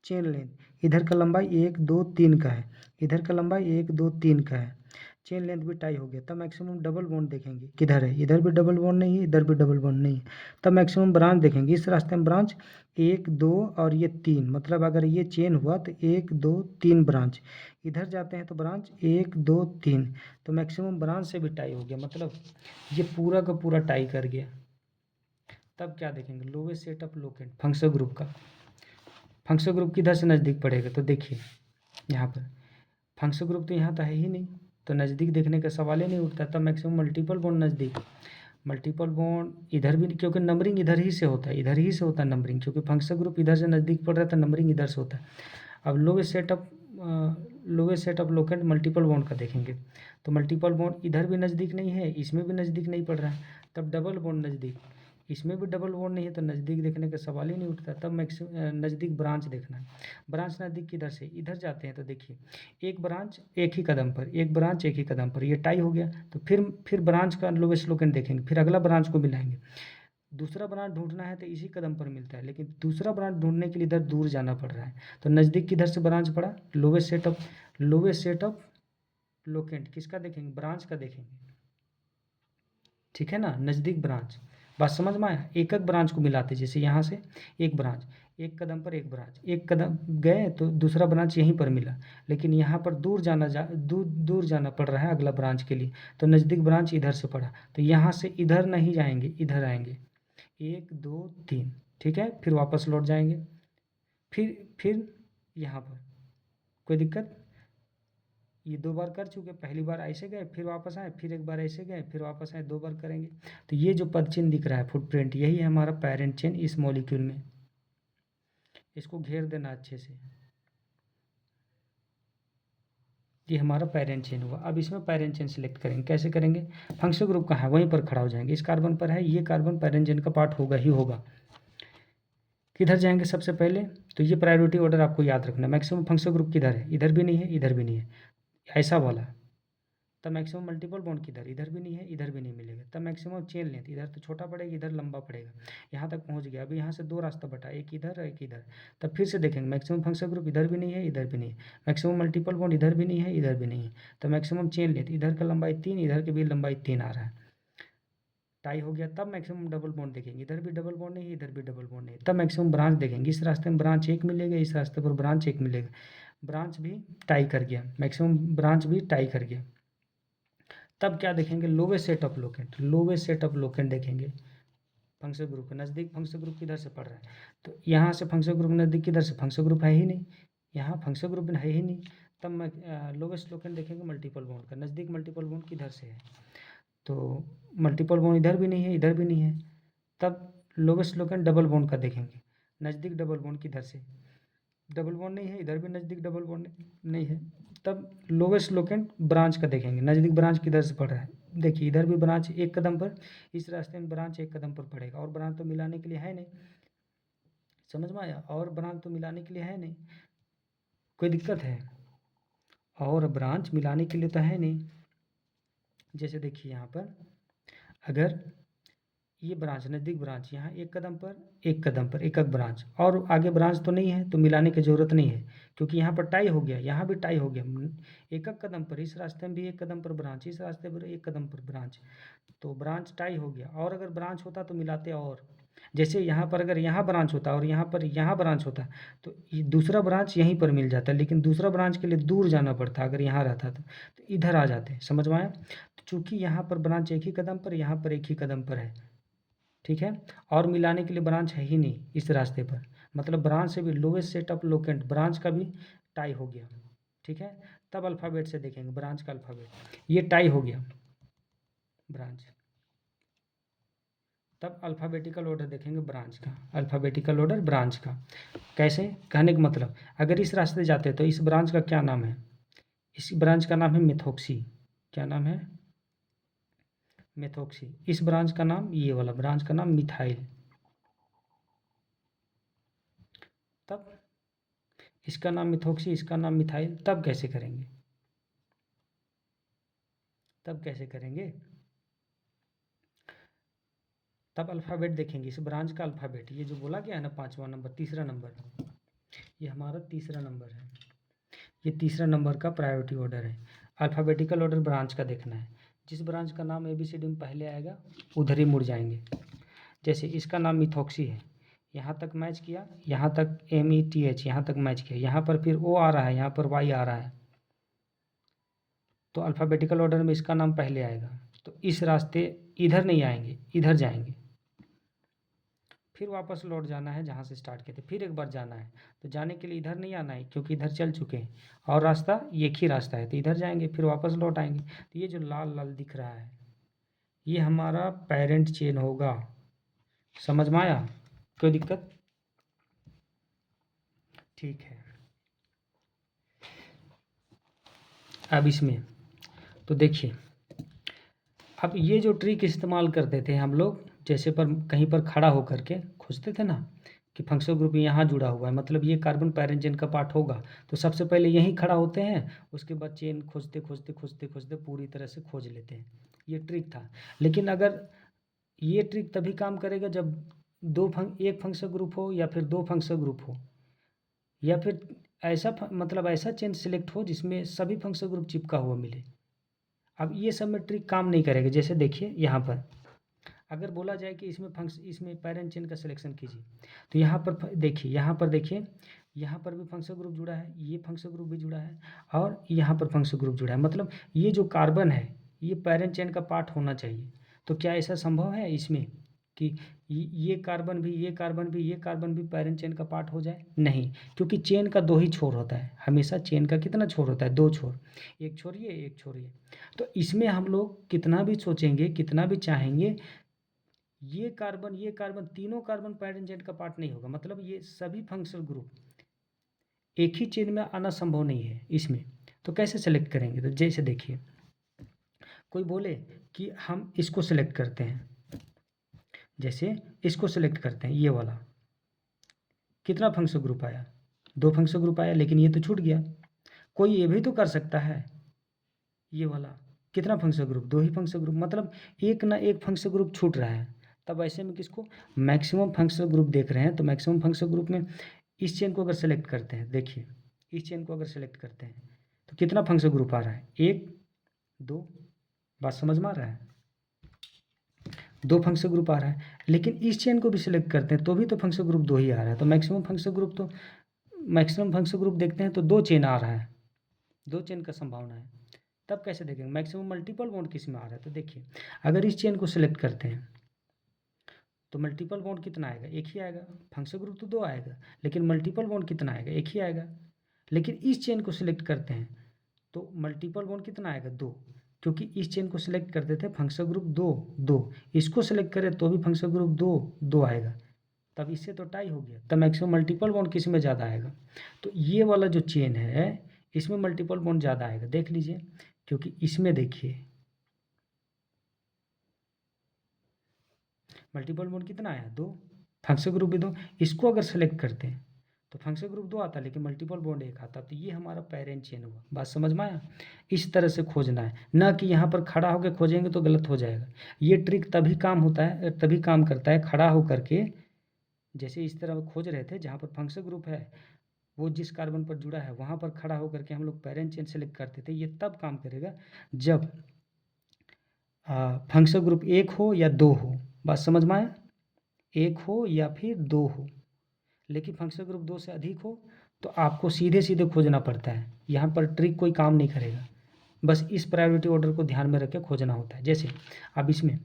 चेन लेंथ। इधर का लंबाई 1 2 3 का है, इधर का लंबाई 1 2 3 का है, चेन लेंथ भी टाई हो गया, तब मैक्सिमम डबल बॉन्ड देखेंगे किधर है। इधर भी डबल बॉन्ड नहीं है, इधर भी डबल बॉन्ड नहीं है, तब मैक्सिमम ब्रांच देखेंगे। इस रास्ते में ब्रांच 1 2 और ये 3, मतलब अगर ये चेन हुआ तो 1 2 3 ब्रांच। इधर जाते हैं तो ब्रांच 1 2 3, तो मैक्सिमम ब्रांच से भी टाई हो गया, मतलब ये पूरा का पूरा टाई कर गया। तब क्या देखेंगे? Lowest setup locant functional group का। फंक्शनल ग्रुप किधर से नज़दीक पड़ेगा? तो देखिए यहाँ पर फंक्शनल ग्रुप तो यहाँ तो है ही नहीं, तो नज़दीक देखने का सवाल ही नहीं उठता। तब मैक्सिमम मल्टीपल बॉन्ड नज़दीक, मल्टीपल बॉन्ड इधर भी, क्योंकि नंबरिंग इधर ही से होता है, इधर ही से होता है नंबरिंग, क्योंकि फंक्शनल ग्रुप इधर से नज़दीक पड़ रहा है तो नंबरिंग इधर से होता है। अब lowest setup locant multiple bond का देखेंगे, तो मल्टीपल बॉन्ड इधर भी नज़दीक नहीं है, इसमें भी नज़दीक नहीं पड़ रहा है, तब डबल बॉन्ड नज़दीक, इसमें भी डबल बॉन्ड नहीं है, तो नज़दीक देखने का सवाल ही नहीं उठता। तब मैक्सिमम नज़दीक ब्रांच देखना है। ब्रांच नज़दीक किधर से? इधर जाते हैं तो देखिए एक ब्रांच एक ही कदम पर, एक ब्रांच एक ही कदम पर, ये टाई हो गया, तो फिर ब्रांच का लोवेस्ट लोकेंट देखेंगे, फिर अगला ब्रांच को मिलाएंगे। दूसरा ब्रांच ढूंढना है तो इसी कदम पर मिलता है, लेकिन दूसरा ब्रांच ढूंढने के लिए इधर दूर जाना पड़ रहा है, तो नज़दीक किधर से ब्रांच पड़ा? लोवेस्ट सेटअप लोकेंट किसका देखेंगे? ब्रांच का देखेंगे, ठीक है ना, नज़दीक ब्रांच। बात समझ में आया? एक एक ब्रांच को मिलाते, जैसे यहाँ से एक ब्रांच, एक कदम पर एक ब्रांच, एक कदम गए तो दूसरा ब्रांच यहीं पर मिला, लेकिन यहाँ पर दूर जाना पड़ रहा है अगला ब्रांच के लिए, तो नज़दीक ब्रांच इधर से पड़ा, तो यहाँ से इधर नहीं जाएंगे, इधर आएंगे 1 2 3, ठीक है, फिर वापस लौट जाएंगे। फिर यहाँ पर कोई दिक्कत? ये 2 बार कर चुके, पहली बार ऐसे गए फिर वापस आए, फिर एक बार ऐसे गए फिर वापस आए, 2 बार करेंगे। तो ये जो पद चिन्ह दिख रहा है फुटप्रिंट, यही है हमारा पेरेंट चेन इस मॉलिक्यूल में। इसको घेर देना अच्छे से, ये हमारा पेरेंट चेन हुआ। अब इसमें पेरेंट चेन सिलेक्ट करेंगे, कैसे करेंगे? फंक्शनल ग्रुप कहाँ है? वहीं पर खड़ा हो जाएंगे, इस कार्बन पर है, ये कार्बन पेरेंट चेन का पार्ट होगा ही होगा। किधर जाएंगे सबसे पहले? तो ये प्रायोरिटी ऑर्डर आपको याद रखना। मैक्सिमम फंक्शनल ग्रुप किधर है? इधर भी नहीं है, इधर भी नहीं है, ऐसा वाला। तब मैक्सिमम मल्टीपल बॉन्ड किधर? इधर भी नहीं है, इधर भी नहीं मिलेगा। तब मैक्सिमम चेन लेंथ, इधर तो छोटा पड़ेगा, इधर लंबा पड़ेगा, यहाँ तक पहुँच गया। अभी यहाँ से 2 रास्ता बटा, एक इधर और एक इधर। तब फिर से देखेंगे मैक्सिमम फंक्शनल ग्रुप इधर भी नहीं है, इधर भी नहीं है, मैक्सिमम मल्टीपल बॉन्ड इधर भी नहीं है, इधर भी नहीं है। तो मैक्सिमम चेन लेंथ, इधर का लंबाई 3, इधर की भी लंबाई 3 आ रहा है, टाई हो गया। तब मैक्सिमम डबल बॉन्ड देखेंगे, इधर भी डबल बॉन्ड नहीं है, इधर भी डबल बॉन्ड नहीं है। तब मैक्सिमम ब्रांच देखेंगे, इस रास्ते में ब्रांच एक मिलेगा, इस रास्ते पर ब्रांच एक मिलेगा, ब्रांच भी टाई कर गया, मैक्सिमम ब्रांच भी टाई कर गया। तब क्या देखेंगे? Lowest setup locant, lowest setup locant देखेंगे फंक्शनल ग्रुप के नज़दीक। फंक्शनल ग्रुप किधर से पड़ रहा है? तो यहाँ से फंक्शनल ग्रुप नज़दीक किधर से? फंक्शनल ग्रुप है ही नहीं, यहाँ फंक्शनल ग्रुप है ही नहीं। तब मैं लोवेस्ट लोकेंट देखेंगे मल्टीपल बॉन्ड का, नज़दीक मल्टीपल बॉन्ड किधर से है? तो मल्टीपल बॉन्ड इधर भी नहीं है, इधर भी नहीं है। तब लोवेस्ट लोकेंट डबल बॉन्ड का देखेंगे, नज़दीक डबल बॉन्ड किधर से? डबल बॉन्ड नहीं है, इधर भी नज़दीक डबल बॉन्ड नहीं है, तब लोवेस्ट लोकेंट ब्रांच का देखेंगे, नज़दीक ब्रांच किधर से पड़ रहा है। देखिए इधर भी ब्रांच एक कदम पर, इस रास्ते में ब्रांच एक कदम पर पड़ेगा, और ब्रांच तो मिलाने के लिए है नहीं, समझ में आया, और ब्रांच तो मिलाने के लिए है नहीं, कोई दिक्कत है, और ब्रांच मिलाने के लिए तो है नहीं। जैसे देखिए यहाँ पर अगर ये ब्रांच नज़दीक ब्रांच, यहाँ एक कदम पर एक कदम पर एक एक ब्रांच, और आगे ब्रांच तो नहीं है, तो मिलाने की ज़रूरत नहीं है, क्योंकि यहाँ पर टाई हो गया, यहाँ भी टाई हो गया, एक एक कदम पर, इस रास्ते में भी एक कदम पर ब्रांच, इस रास्ते पर एक कदम पर ब्रांच, तो ब्रांच टाई हो गया। और अगर ब्रांच होता तो मिलाते, और जैसे यहाँ पर अगर यहाँ ब्रांच होता और यहाँ पर यहाँ ब्रांच होता, तो ये दूसरा ब्रांच यहीं पर मिल जाता, लेकिन दूसरा ब्रांच के लिए दूर जाना पड़ता, अगर यहाँ रहता तो इधर आ जाते, समझ में आया। तो चूँकि यहाँ पर ब्रांच एक ही कदम पर, यहाँ पर एक ही कदम पर है, ठीक है, और मिलाने के लिए ब्रांच है ही नहीं इस रास्ते पर, मतलब ब्रांच से भी lowest set of locant, branch का भी टाई हो गया, ठीक है। तब अल्फ़ाबेट से देखेंगे ब्रांच का अल्फ़ाबेट, ये टाई हो गया ब्रांच, तब अल्फ़ाबेटिकल ऑर्डर देखेंगे ब्रांच का, अल्फ़ाबेटिकल ऑर्डर ब्रांच का। कैसे कहने का मतलब, अगर इस रास्ते जाते हैं तो इस ब्रांच का क्या नाम है, इस ब्रांच का नाम है मिथोक्सी, क्या नाम है, मिथोक्सी। इस ब्रांच का नाम, ये वाला ब्रांच का नाम मिथाइल, तब इसका नाम मिथोक्सी, इसका नाम मिथाइल, तब कैसे करेंगे, तब कैसे करेंगे, तब अल्फ़ाबेट देखेंगे, इस ब्रांच का अल्फ़ाबेट, ये जो बोला गया है ना 5वां नंबर, तीसरा नंबर, ये हमारा तीसरा नंबर है, ये तीसरा नंबर का प्रायोरिटी ऑर्डर है। अल्फ़ाबेटिकल ऑर्डर ब्रांच का देखना है, जिस ब्रांच का नाम ABCD में पहले आएगा उधर ही मुड़ जाएंगे। जैसे इसका नाम मिथोक्सी है, यहाँ तक मैच किया, यहाँ तक METH, यहाँ तक मैच किया, यहाँ पर फिर O आ रहा है, यहाँ पर Y आ रहा है, तो अल्फ़ाबेटिकल ऑर्डर में इसका नाम पहले आएगा, तो इस रास्ते इधर नहीं आएंगे, इधर जाएंगे, फिर वापस लौट जाना है जहाँ से स्टार्ट किए थे, फिर एक बार जाना है, तो जाने के लिए इधर नहीं आना है क्योंकि इधर चल चुके हैं, और रास्ता एक ही रास्ता है, तो इधर जाएंगे फिर वापस लौट आएंगे। तो ये जो लाल लाल दिख रहा है ये हमारा पेरेंट चेन होगा, समझ में आया, कोई दिक्कत, ठीक है। अब इसमें तो देखिए, अब ये जो ट्रिक इस्तेमाल करते थे हम लोग, जैसे पर कहीं पर खड़ा होकर के खोजते थे ना कि फंक्शनल ग्रुप यहाँ जुड़ा हुआ है, मतलब ये कार्बन पैरेंट चेन का पार्ट होगा, तो सबसे पहले यहीं खड़ा होते हैं, उसके बाद चेन खोजते खोजते खोजते खोजते पूरी तरह से खोज लेते हैं, ये ट्रिक था। लेकिन अगर ये ट्रिक तभी काम करेगा जब एक फंक्शनल ग्रुप हो, या फिर दो फंक्शनल ग्रुप हो, या फिर ऐसा मतलब ऐसा चेन सिलेक्ट हो जिसमें सभी फंक्शनल ग्रुप चिपका हुआ मिले। अब ये सब में ट्रिक काम नहीं करेगा। जैसे देखिए यहाँ पर अगर बोला जाए कि इसमें पैरेंट चेन का सिलेक्शन कीजिए, तो यहाँ पर देखिए, यहाँ पर देखिए, यहाँ पर भी फंक्शनल ग्रुप जुड़ा है, ये फंक्शनल ग्रुप भी जुड़ा है, और यहाँ पर फंक्शनल ग्रुप जुड़ा है, मतलब ये जो कार्बन है ये पैरेंट चेन का पार्ट होना चाहिए। तो क्या ऐसा संभव है इसमें कि ये कार्बन भी, ये कार्बन भी, ये कार्बन भी पैरेंट चेन का पार्ट हो जाए? नहीं, क्योंकि चेन का दो ही छोर होता है, हमेशा चेन का कितना छोर होता है? दो छोर, एक छोर ये, एक छोर ये। तो इसमें हम लोग कितना भी सोचेंगे, कितना भी चाहेंगे, ये कार्बन तीनों कार्बन पैरेंट चेन का पार्ट नहीं होगा, मतलब ये सभी फंक्शनल ग्रुप एक ही चेन में आना संभव नहीं है इसमें। तो कैसे सेलेक्ट करेंगे? तो जैसे देखिए, कोई बोले कि हम इसको सेलेक्ट करते हैं, जैसे इसको सेलेक्ट करते हैं, ये वाला कितना फंक्शनल ग्रुप आया? दो फंक्शनल ग्रुप आया, लेकिन ये तो छूट गया। कोई ये भी तो कर सकता है, ये वाला कितना फंक्शनल ग्रुप? दो ही फंक्शनल ग्रुप, मतलब एक ना एक फंक्शनल ग्रुप छूट रहा है। तब ऐसे में किसको मैक्सिमम फंक्शनल ग्रुप देख रहे हैं, तो मैक्सिमम फंक्शनल ग्रुप में इस चेन को अगर सेलेक्ट करते हैं, देखिए इस चेन को अगर सेलेक्ट करते हैं तो कितना फंक्शनल ग्रुप आ रहा है? एक, दो, बात समझ में आ रहा है? दो फंक्शनल ग्रुप आ रहा है, लेकिन इस चेन को भी सिलेक्ट करते हैं तो भी तो फंक्शनल ग्रुप दो ही आ रहा है। तो मैक्सिमम फंक्शनल ग्रुप देखते हैं तो दो चेन आ रहा है, दो चेन का संभावना है। तब कैसे देखेंगे मैक्सिमम मल्टीपल बॉन्ड किस में आ रहा है? तो देखिए, अगर इस चेन को सिलेक्ट करते हैं तो मल्टीपल बॉन्ड कितना आएगा? एक ही आएगा। फंक्शनल ग्रुप तो दो आएगा, लेकिन मल्टीपल बॉन्ड कितना आएगा? एक ही आएगा। लेकिन इस चेन को सिलेक्ट करते हैं तो मल्टीपल बॉन्ड कितना आएगा? दो, क्योंकि इस चेन को सिलेक्ट करते थे फंक्शनल ग्रुप दो दो, इसको सिलेक्ट करें तो भी फंक्शनल ग्रुप दो दो आएगा। तब इससे तो टाई हो गया, तब मैक्सिमम मल्टीपल बॉन्ड किस में ज़्यादा आएगा, तो ये वाला जो चेन है इसमें मल्टीपल बॉन्ड ज़्यादा आएगा, देख लीजिए, क्योंकि इसमें देखिए मल्टीपल बॉन्ड कितना आया, 2, फंक्शनल ग्रुप भी 2, इसको अगर सेलेक्ट करते हैं तो फंक्शनल ग्रुप 2 आता, लेकिन मल्टीपल बॉन्ड 1 आता, तो ये हमारा पेरेंट चेन हुआ। बात समझ में आया? इस तरह से खोजना है, ना कि यहाँ पर खड़ा होकर खोजेंगे तो गलत हो जाएगा। ये ट्रिक तभी काम होता है, तभी काम करता है खड़ा होकर के, जैसे इस तरह खोज रहे थे जहाँ पर फंक्शनल ग्रुप है वो जिस कार्बन पर जुड़ा है वहाँ पर खड़ा होकर के हम लोग पेरेंट चेन सेलेक्ट करते थे। ये तब काम करेगा जब फंक्शनल ग्रुप 1 हो या 2 हो। बात समझ में आया? 1 हो या फिर 2 हो, लेकिन फंक्शनल ग्रुप 2 से अधिक हो तो आपको सीधे सीधे खोजना पड़ता है, यहाँ पर ट्रिक कोई काम नहीं करेगा, बस इस प्रायोरिटी ऑर्डर को ध्यान में रख के खोजना होता है। जैसे अब इसमें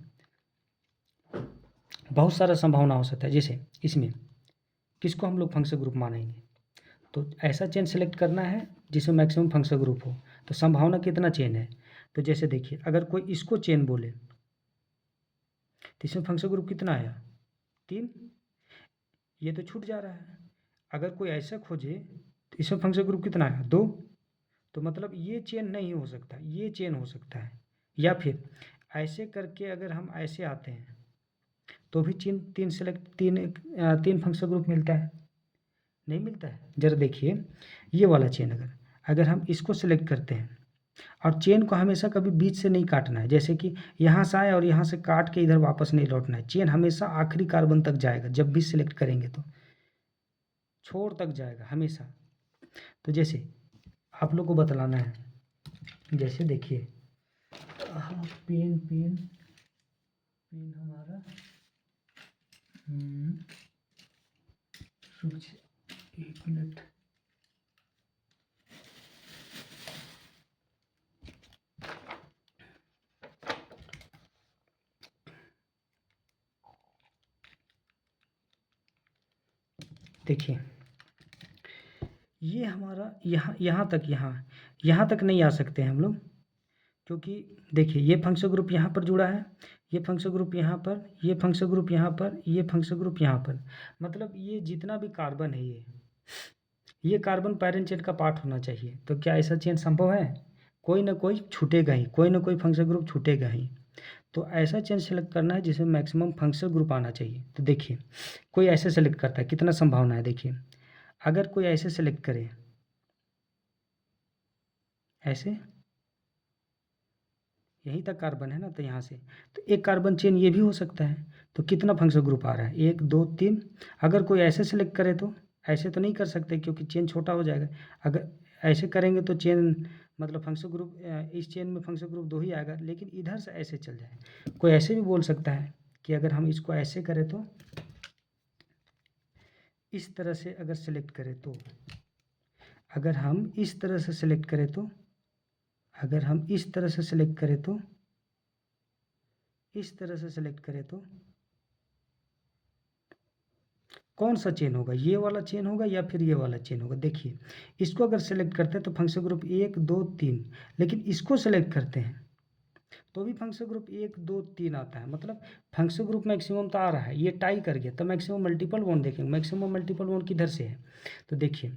बहुत सारा संभावना हो सकता है, जैसे इसमें किसको हम लोग फंक्शनल ग्रुप मानेंगे, तो ऐसा चेन सेलेक्ट करना है जिसमें मैक्सिमम फंक्शनल ग्रुप हो। तो संभावना कितना चेन है, तो जैसे देखिए अगर कोई इसको चेन बोले तो इसमें फंक्शनल ग्रुप कितना आया, 3, ये तो छूट जा रहा है। अगर कोई ऐसा खोजे तो इसमें फंक्शनल ग्रुप कितना आया, 2, तो मतलब ये चेन नहीं हो सकता, ये चेन हो सकता है। या फिर ऐसे करके अगर हम ऐसे आते हैं तो भी तीन फंक्शनल ग्रुप मिलता है, नहीं मिलता है। जरा देखिए ये वाला चेन अगर हम इसको सेलेक्ट करते हैं, और चेन को हमेशा कभी बीच से नहीं काटना है, जैसे कि यहाँ से आए और यहाँ से काट के इधर वापस नहीं लौटना है। चेन हमेशा आखिरी कार्बन तक जाएगा, जब भी सिलेक्ट करेंगे तो छोर तक जाएगा हमेशा। तो जैसे आप लोग को बतलाना है, जैसे देखिए पेन पेन पेन हमारा एक मिनट, देखिए ये हमारा यहाँ तक नहीं आ सकते हम लोग, क्योंकि देखिए ये फंक्शनल ग्रुप यहाँ पर जुड़ा है, ये फंक्शनल ग्रुप यहाँ पर, ये फंक्शनल ग्रुप यहाँ पर, ये फंक्शनल ग्रुप यहाँ पर, मतलब ये जितना भी कार्बन है ये कार्बन पेरेंट चेन का पार्ट होना चाहिए। तो क्या ऐसा चेन संभव है? कोई ना कोई छूटेगा ही, कोई ना कोई फंक्शनल ग्रुप छूटेगा ही। तो ऐसा चेन सेलेक्ट करना है जिसमें मैक्सिमम फंक्शनल ग्रुप आना चाहिए। तो देखिए कोई ऐसे सेलेक्ट करता है, कितना संभावना है देखिए, अगर कोई ऐसे सेलेक्ट करे, ऐसे यहीं तक कार्बन है ना, तो यहाँ से तो एक कार्बन चेन ये भी हो सकता है। तो कितना फंक्शनल ग्रुप आ रहा है, 1 2 3। अगर कोई ऐसे सेलेक्ट करे तो ऐसे तो नहीं कर सकते क्योंकि चेन छोटा हो जाएगा। अगर ऐसे करेंगे तो चेन मतलब फंक्शनल ग्रुप, इस चेन में फंक्शनल ग्रुप 2 ही आएगा, लेकिन इधर से ऐसे चल जाए। कोई ऐसे भी बोल सकता है कि अगर हम इसको ऐसे करें तो, इस तरह से अगर सेलेक्ट करें तो, अगर हम इस तरह से सेलेक्ट करें तो, अगर हम इस तरह से सेलेक्ट करें तो, इस तरह से सेलेक्ट करें तो कौन सा चेन होगा, ये वाला चेन होगा या फिर ये वाला चेन होगा। देखिए इसको अगर सेलेक्ट करते हैं तो फंक्शनल ग्रुप 1 2 3, लेकिन इसको सेलेक्ट करते हैं तो भी फंक्शनल ग्रुप 1 2 3 आता है, मतलब फंक्शनल ग्रुप मैक्सिमम तो आ रहा है, ये टाई कर गया, तो मैक्सिमम मल्टीपल बॉन्ड देखेंगे। मैक्सिमम मल्टीपल बॉन्ड किधर से है, तो देखिए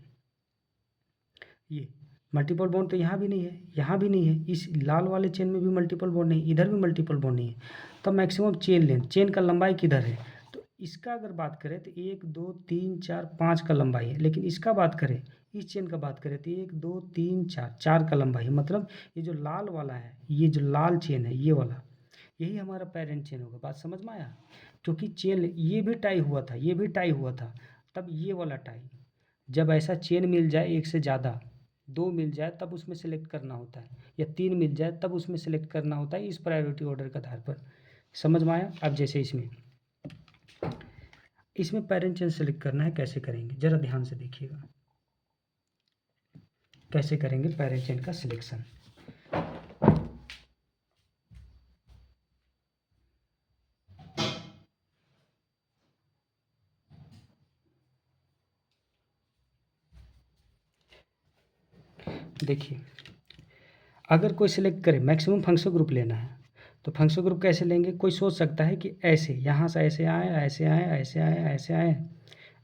ये मल्टीपल बॉन्ड तो यहाँ भी नहीं है, यहाँ भी नहीं है, इस लाल वाले चेन में भी मल्टीपल बॉन्ड नहीं, इधर भी मल्टीपल बॉन्ड नहीं है। तब मैक्सिमम चेन लेंथ, चेन का लंबाई किधर है, तो इसका अगर बात करें तो 1 2 3 4 5 का लंबाई है, लेकिन इसका बात करें, इस चेन का बात करें तो 1 2 3 4 4 का लंबाई है। मतलब ये जो लाल वाला है, ये जो लाल चेन है ये वाला, यही हमारा पेरेंट चेन होगा। बात समझ में आया? क्योंकि चेन ये भी टाई हुआ था, ये भी टाई हुआ था, तब ये वाला टाई, जब ऐसा चेन मिल जाए एक से ज़्यादा, 2 मिल जाए तब उसमें सेलेक्ट करना होता है, या 3 मिल जाए तब उसमें सेलेक्ट करना होता है, इस प्रायोरिटी ऑर्डर के आधार पर। समझ में आया? अब जैसे इसमें पेरेंट चेन सेलेक्ट करना है, कैसे करेंगे ज़रा ध्यान से देखिएगा, कैसे करेंगे पेरेंट चेन का सिलेक्शन। देखिए अगर कोई सिलेक्ट करे मैक्सिमम फंक्शनल ग्रुप लेना है, तो फंक्शनल ग्रुप कैसे लेंगे? कोई सोच सकता है कि ऐसे यहाँ से ऐसे आए, ऐसे आए, ऐसे आए, ऐसे आए,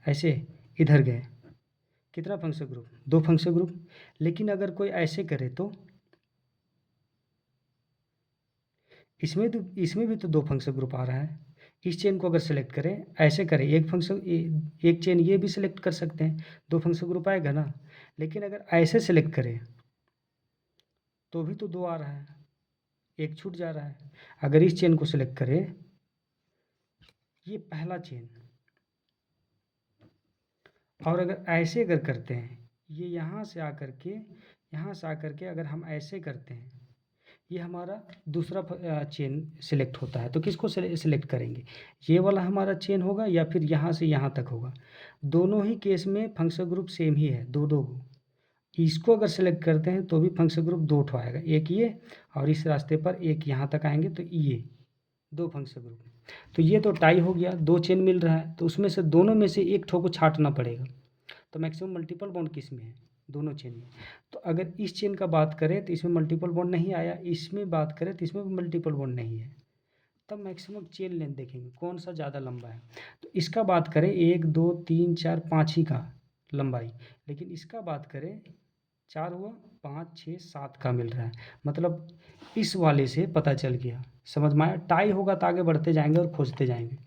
ऐसे इधर गए, कितना फंक्शनल ग्रुप? 2 functional group. लेकिन अगर कोई ऐसे करे तो इसमें भी तो 2 फंक्शनल ग्रुप आ रहा है। इस चेन को अगर सेलेक्ट करें, ऐसे करें, एक चेन ये भी सेलेक्ट कर सकते हैं, 2 फंक्शनल ग्रुप आएगा ना। लेकिन अगर ऐसे सेलेक्ट करें तो भी तो 2 आ रहा है, एक छूट जा रहा है। अगर इस चेन को सेलेक्ट करें, ये पहला चेन, और अगर ऐसे अगर करते हैं, ये यहाँ से आकर के अगर हम ऐसे करते हैं, ये हमारा दूसरा चेन सिलेक्ट होता है। तो किसको सिलेक्ट करेंगे? ये वाला हमारा चेन होगा या फिर यहाँ से यहाँ तक होगा। दोनों ही केस में फंक्शनल ग्रुप सेम ही है, दो दो को। इसको अगर सेलेक्ट करते हैं तो भी फंक्शनल ग्रुप 2 ठो आएगा, एक ये और इस रास्ते पर एक यहाँ तक आएंगे, तो ये 2 फंक्शनल ग्रुप। तो ये तो टाई हो गया, 2 चेन मिल रहा है, तो उसमें से दोनों में से एक ठो को छांटना पड़ेगा। तो मैक्सिमम मल्टीपल बॉन्ड किस में है? दोनों चेन में। तो अगर इस चेन का बात करें तो इसमें मल्टीपल बॉन्ड नहीं आया, इसमें बात करें तो इसमें भी मल्टीपल बॉन्ड नहीं है। तब मैक्सिमम चेन लेंथ देखेंगे कौन सा ज़्यादा लंबा है। तो इसका बात करें 1 2 3 4 5 ही का लंबाई, लेकिन इसका बात करें 4 हुआ, 5 6 7 का मिल रहा है। मतलब इस वाले से पता चल गया, समझ में आया? टाई होगा तो आगे बढ़ते जाएंगे और खोजते जाएंगे।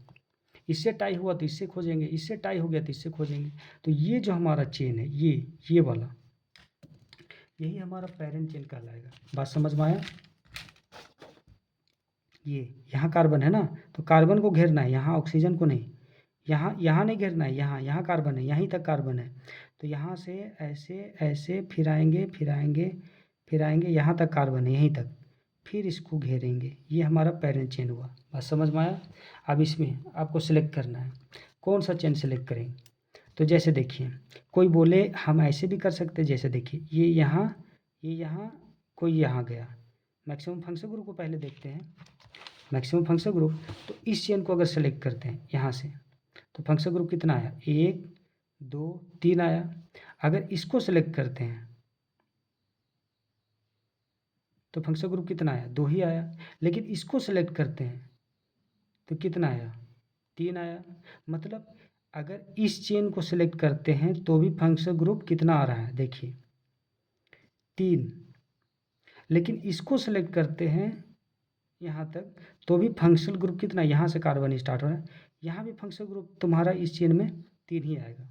इससे टाई हुआ तो इससे खोजेंगे, इससे टाई हो गया तो इससे खोजेंगे। तो ये जो हमारा चेन है, ये वाला, यही हमारा पेरेंट चेन कहलाएगा। बात समझ में आया? ये यहाँ कार्बन है ना, तो कार्बन को घेरना है, यहाँ ऑक्सीजन को नहीं। यहाँ नहीं घेरना है, यहाँ कार्बन है, यहीं तक कार्बन है। तो यहाँ से ऐसे ऐसे फिर आएंगे, यहाँ तक कार्बन है, यहीं तक, फिर इसको घेरेंगे। ये हमारा पेरेंट चेन हुआ। बात समझ में आया? अब इसमें आपको सिलेक्ट करना है, कौन सा चेन सिलेक्ट करेंगे। तो जैसे देखिए, कोई बोले हम ऐसे भी कर सकते हैं, जैसे देखिए ये यहाँ, कोई यहाँ गया। मैक्सिमम फंक्शनल ग्रुप को पहले देखते हैं। मैक्सिमम फंक्शनल ग्रुप, तो इस चेन को अगर सेलेक्ट करते हैं यहाँ से, तो फंक्शनल ग्रुप कितना आया? 1 2 3 आया। अगर इसको सेलेक्ट करते हैं तो फंक्शनल ग्रुप कितना आया? 2 ही आया। लेकिन इसको सेलेक्ट करते हैं तो कितना आया? 3 आया। मतलब अगर इस चेन को सिलेक्ट करते हैं तो भी फंक्शनल ग्रुप कितना आ रहा है? देखिए 3। लेकिन इसको सिलेक्ट करते हैं यहाँ तक, तो भी फंक्शनल ग्रुप कितना? यहाँ से कार्बन स्टार्ट हो रहा है, यहाँ भी फंक्शनल ग्रुप तुम्हारा इस चेन में 3 ही आएगा।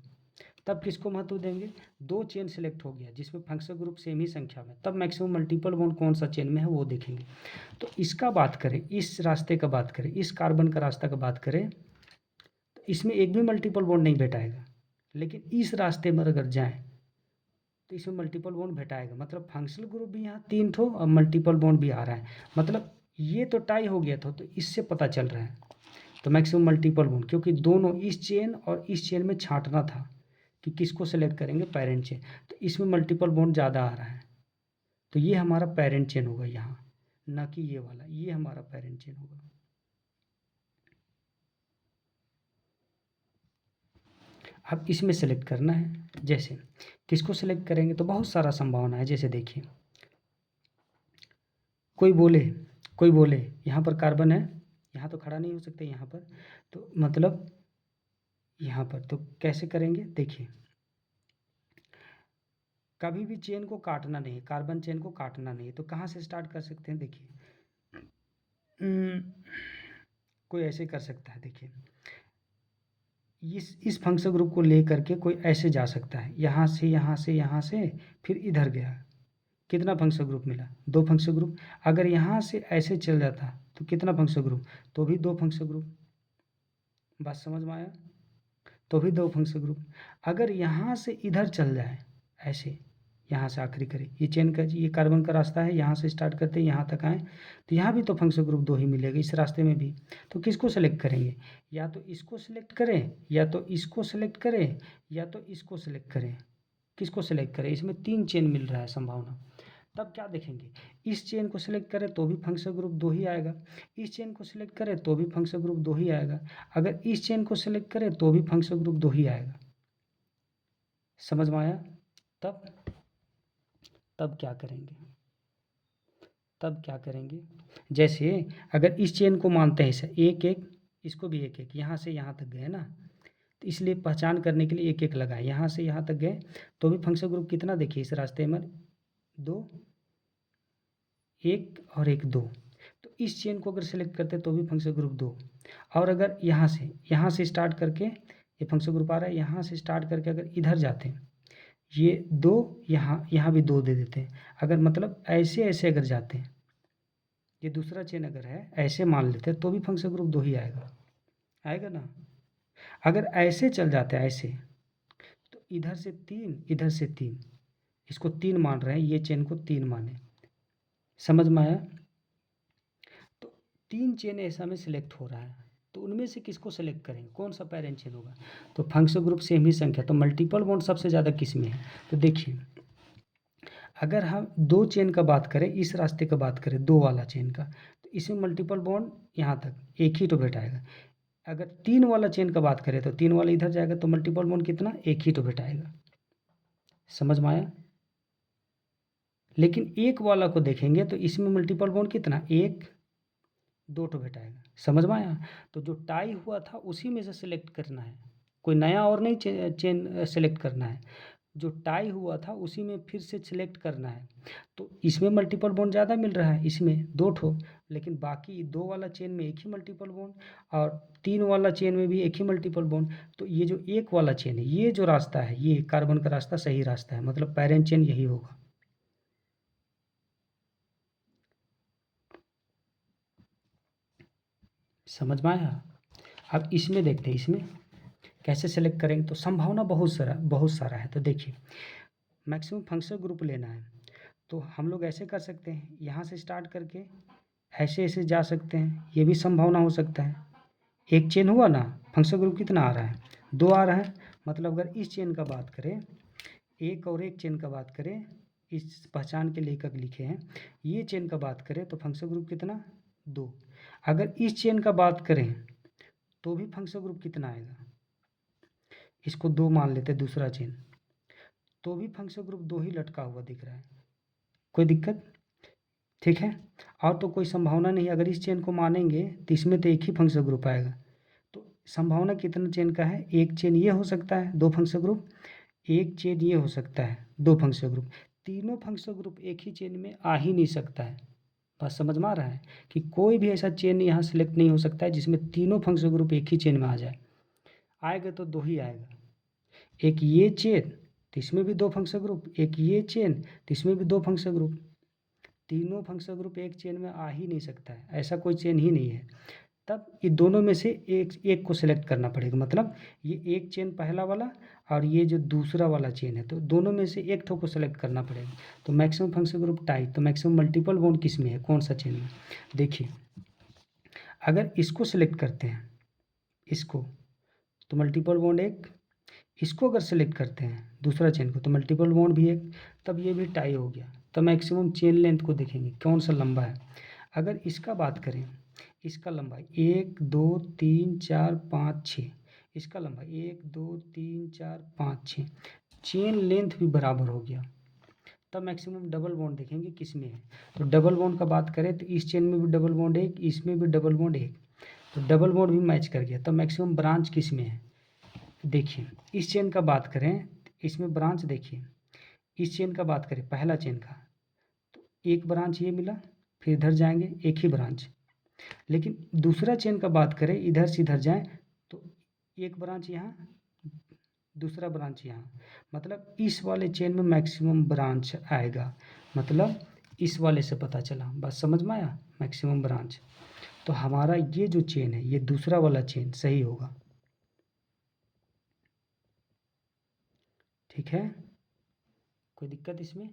तब किसको महत्व देंगे? 2 चेन सिलेक्ट हो गया जिसमें फंक्शनल ग्रुप सेम ही संख्या में, तब मैक्सिमम मल्टीपल बॉन्ड कौन सा चेन में है वो देखेंगे। तो इसका बात करें, इस रास्ते का बात करें, इस कार्बन का रास्ता का बात करें, तो इसमें एक भी मल्टीपल बॉन्ड नहीं भेटाएगा। लेकिन इस रास्ते में अगर जाएं तो इसमें मल्टीपल बॉन्ड भेटाएगा। मतलब फंक्शनल ग्रुप भी यहाँ 3 ठो और मल्टीपल बॉन्ड भी आ रहा है। मतलब ये तो टाई हो गया था, तो इससे पता चल रहा है। तो मैक्सिमम मल्टीपल बॉन्ड, क्योंकि दोनों इस चेन और इस चेन में छांटना था कि किसको सेलेक्ट करेंगे, पेरेंट चेन। तो इसमें मल्टीपल बॉन्ड ज़्यादा आ रहा है, तो ये हमारा पेरेंट चेन होगा यहाँ, ना कि ये वाला। ये हमारा पेरेंट चेन होगा। अब इसमें सेलेक्ट करना है, जैसे किसको सेलेक्ट करेंगे तो बहुत सारा संभावना है। जैसे देखिए, कोई बोले यहाँ पर कार्बन है, यहाँ तो खड़ा नहीं हो सकते यहाँ पर, तो मतलब यहाँ पर तो कैसे करेंगे? देखिए, कभी भी चेन को काटना नहीं, कार्बन चेन को काटना नहीं। तो कहाँ से स्टार्ट कर सकते हैं? देखिए कोई ऐसे कर सकता है। देखिए इस फंक्शनल ग्रुप को ले करके कोई ऐसे जा सकता है, यहाँ से फिर इधर गया। कितना फंक्शनल ग्रुप मिला? 2 फंक्शनल ग्रुप। अगर यहाँ से ऐसे चल जाता तो कितना फंक्शनल ग्रुप? तो भी 2 फंक्शनल ग्रुप। बात समझ में आया? तो भी 2 फंक्शनल ग्रुप। अगर यहाँ से इधर चल जाए, ऐसे यहाँ से आखिरी करें, ये चेन का, ये कार्बन का रास्ता है, यहाँ से स्टार्ट करते हैं यहाँ तक आए, तो यहाँ भी तो फंक्शनल ग्रुप 2 ही मिलेगा, इस रास्ते में भी। तो किसको सेलेक्ट करेंगे? या तो इसको सेलेक्ट करें, या तो इसको सेलेक्ट करें, या तो इसको सेलेक्ट करें। किसको सेलेक्ट करें? इसमें 3 चेन मिल रहा है संभावना। तब क्या देखेंगे? इस चेन को सिलेक्ट करें तो भी फंक्शनल ग्रुप 2 ही आएगा, इस चेन को सिलेक्ट करें तो भी फंक्शनल ग्रुप 2 ही आएगा, अगर इस चेन को सिलेक्ट करें तो भी फंक्शनल ग्रुप 2 ही आएगा। समझ में आया? तब क्या करेंगे? तब क्या करेंगे, जैसे अगर इस चेन को मानते हैं इसे एक एक, इसको भी एक एक, यहाँ से यहाँ तक गए ना, तो इसलिए पहचान करने के लिए एक एक लगाए, यहाँ से यहाँ तक गए तो भी फंक्शन ग्रुप कितना, देखिए इस रास्ते में 2 1 और 1 2, तो इस चेन को अगर सेलेक्ट करते हैं तो भी फंक्शन ग्रुप 2। और अगर यहाँ से स्टार्ट करके ये फंक्शन ग्रुप आ रहा है, यहाँ से स्टार्ट करके अगर इधर जाते हैं ये 2, यहाँ भी 2 दे देते हैं। अगर मतलब ऐसे ऐसे अगर जाते हैं, ये दूसरा चेन अगर है ऐसे मान लेते हैं तो भी फंक्शन ग्रुप 2 ही आएगा ना। अगर ऐसे चल जाते हैं ऐसे, तो इधर से 3 इधर से 3, इसको 3 मान रहे हैं, ये चेन को 3 माने, समझ में आया। तो 3 चेन ऐसा में सिलेक्ट हो रहा है, तो उनमें से किसको सेलेक्ट करेंगे, कौन सा पेरेंट चेन होगा, तो फंक्शन ग्रुप सेम ही संख्या, तो मल्टीपल बॉन्ड सबसे ज़्यादा किस में है। तो देखिए अगर हम 2 चेन का बात करें, इस रास्ते का बात करें 2 वाला चेन का, तो इसमें मल्टीपल बॉन्ड यहाँ तक एक ही तो भेटाएगा। अगर 3 वाला चेन का बात करें तो 3 वाला इधर जाएगा तो मल्टीपल बॉन्ड कितना, एक ही तो भेटाएगा, समझ में आया। लेकिन 1 वाला को देखेंगे तो इसमें मल्टीपल बॉन्ड कितना, 1 2 तो भेटाएगा, समझ में आया। तो जो टाई हुआ था उसी में से सिलेक्ट करना है, कोई नया और नहीं चेन सेलेक्ट करना है, जो टाई हुआ था उसी में फिर से सिलेक्ट करना है। तो इसमें मल्टीपल बॉन्ड ज़्यादा मिल रहा है, इसमें 2 ठो, लेकिन बाकी 2 वाला चेन में एक ही मल्टीपल बॉन्ड और 3 वाला चेन में भी एक ही मल्टीपल बॉन्ड। तो ये जो 1 वाला चेन है, ये जो रास्ता है, ये कार्बन का रास्ता सही रास्ता है, मतलब पेरेंट चेन यही होगा। समझ में आया। अब इसमें देखते हैं इसमें कैसे सेलेक्ट करेंगे, तो संभावना बहुत सारा है। तो देखिए मैक्सिमम फंक्शन ग्रुप लेना है तो हम लोग ऐसे कर सकते हैं, यहाँ से स्टार्ट करके ऐसे ऐसे जा सकते हैं, ये भी संभावना हो सकता है। एक चेन हुआ ना, फंक्शन ग्रुप कितना आ रहा है, 2 आ रहा है, मतलब अगर इस चेन का बात करें, एक और एक चेन का बात करें, इस पहचान के लेखक लिखे हैं, ये चेन का बात करें तो फंक्शन ग्रुप कितना, 2। अगर इस चेन का बात करें तो भी फंक्शन ग्रुप कितना आएगा, इसको 2 मान लेते हैं दूसरा चेन, तो भी फंक्शन ग्रुप 2 ही लटका हुआ दिख रहा है, कोई दिक्कत, ठीक है। और तो कोई संभावना नहीं, अगर इस चेन को मानेंगे तो इसमें तो एक ही फंक्शन ग्रुप आएगा। तो संभावना कितना चेन का है, एक चेन ये हो सकता है 2 फंक्शन ग्रुप, एक चेन ये हो सकता है 2 फंक्शन ग्रुप, तीनों फंक्शन ग्रुप एक ही चेन में आ ही नहीं सकता है। बात समझ में आ रहा है कि कोई भी ऐसा चेन यहाँ सेलेक्ट नहीं हो सकता है जिसमें तीनों फंक्शन ग्रुप एक ही चेन में आ जाए, आएगा तो 2 ही आएगा। एक ये चेन तो इसमें भी 2 फंक्शन ग्रुप, एक ये चेन तो इसमें भी 2 फंक्शन ग्रुप, तीनों फंक्शन ग्रुप एक चेन में आ ही नहीं सकता है, ऐसा कोई चेन ही नहीं है। तब ये दोनों में से एक को सिलेक्ट करना पड़ेगा, मतलब ये एक चेन पहला वाला और ये जो दूसरा वाला चेन है, तो दोनों में से एक ठो को सिलेक्ट करना पड़ेगा। तो मैक्सिमम फंक्शन ग्रुप टाई, तो मैक्सिमम मल्टीपल बॉन्ड किस में है, कौन सा चेन में, देखिए अगर इसको सिलेक्ट करते हैं इसको, तो मल्टीपल बॉन्ड एक, इसको अगर सेलेक्ट करते हैं दूसरा चेन को तो मल्टीपल बॉन्ड भी एक, तब ये भी टाई हो गया। तो मैक्सिमम चेन लेंथ को देखेंगे कौन सा लंबा है, अगर इसका बात करें, इसका लंबाई 1 2 3 4 5 6, इसका लंबाई 1 2 3 4 5 6, चेन लेंथ भी बराबर हो गया। तब मैक्सिमम डबल बॉन्ड देखेंगे किस में है, तो डबल बॉन्ड का बात करें तो इस चेन में भी डबल बॉन्ड एक, इसमें भी डबल बॉन्ड एक, तो डबल बॉन्ड भी मैच कर गया। तब मैक्सिमम ब्रांच किस में है, देखिए इस चेन का बात करें इसमें ब्रांच, देखिए इस चेन का बात करें पहला चेन का, तो एक ब्रांच ये मिला, फिर इधर जाएंगे एक ही ब्रांच, लेकिन दूसरा चेन का बात करें इधर से इधर जाएं तो एक ब्रांच यहाँ, दूसरा ब्रांच यहाँ, मतलब इस वाले चेन में मैक्सिमम ब्रांच आएगा, मतलब इस वाले से पता चला, बस समझ में आया, मैक्सिमम ब्रांच। तो हमारा ये जो चेन है ये दूसरा वाला चेन सही होगा, ठीक है, कोई दिक्कत इसमें।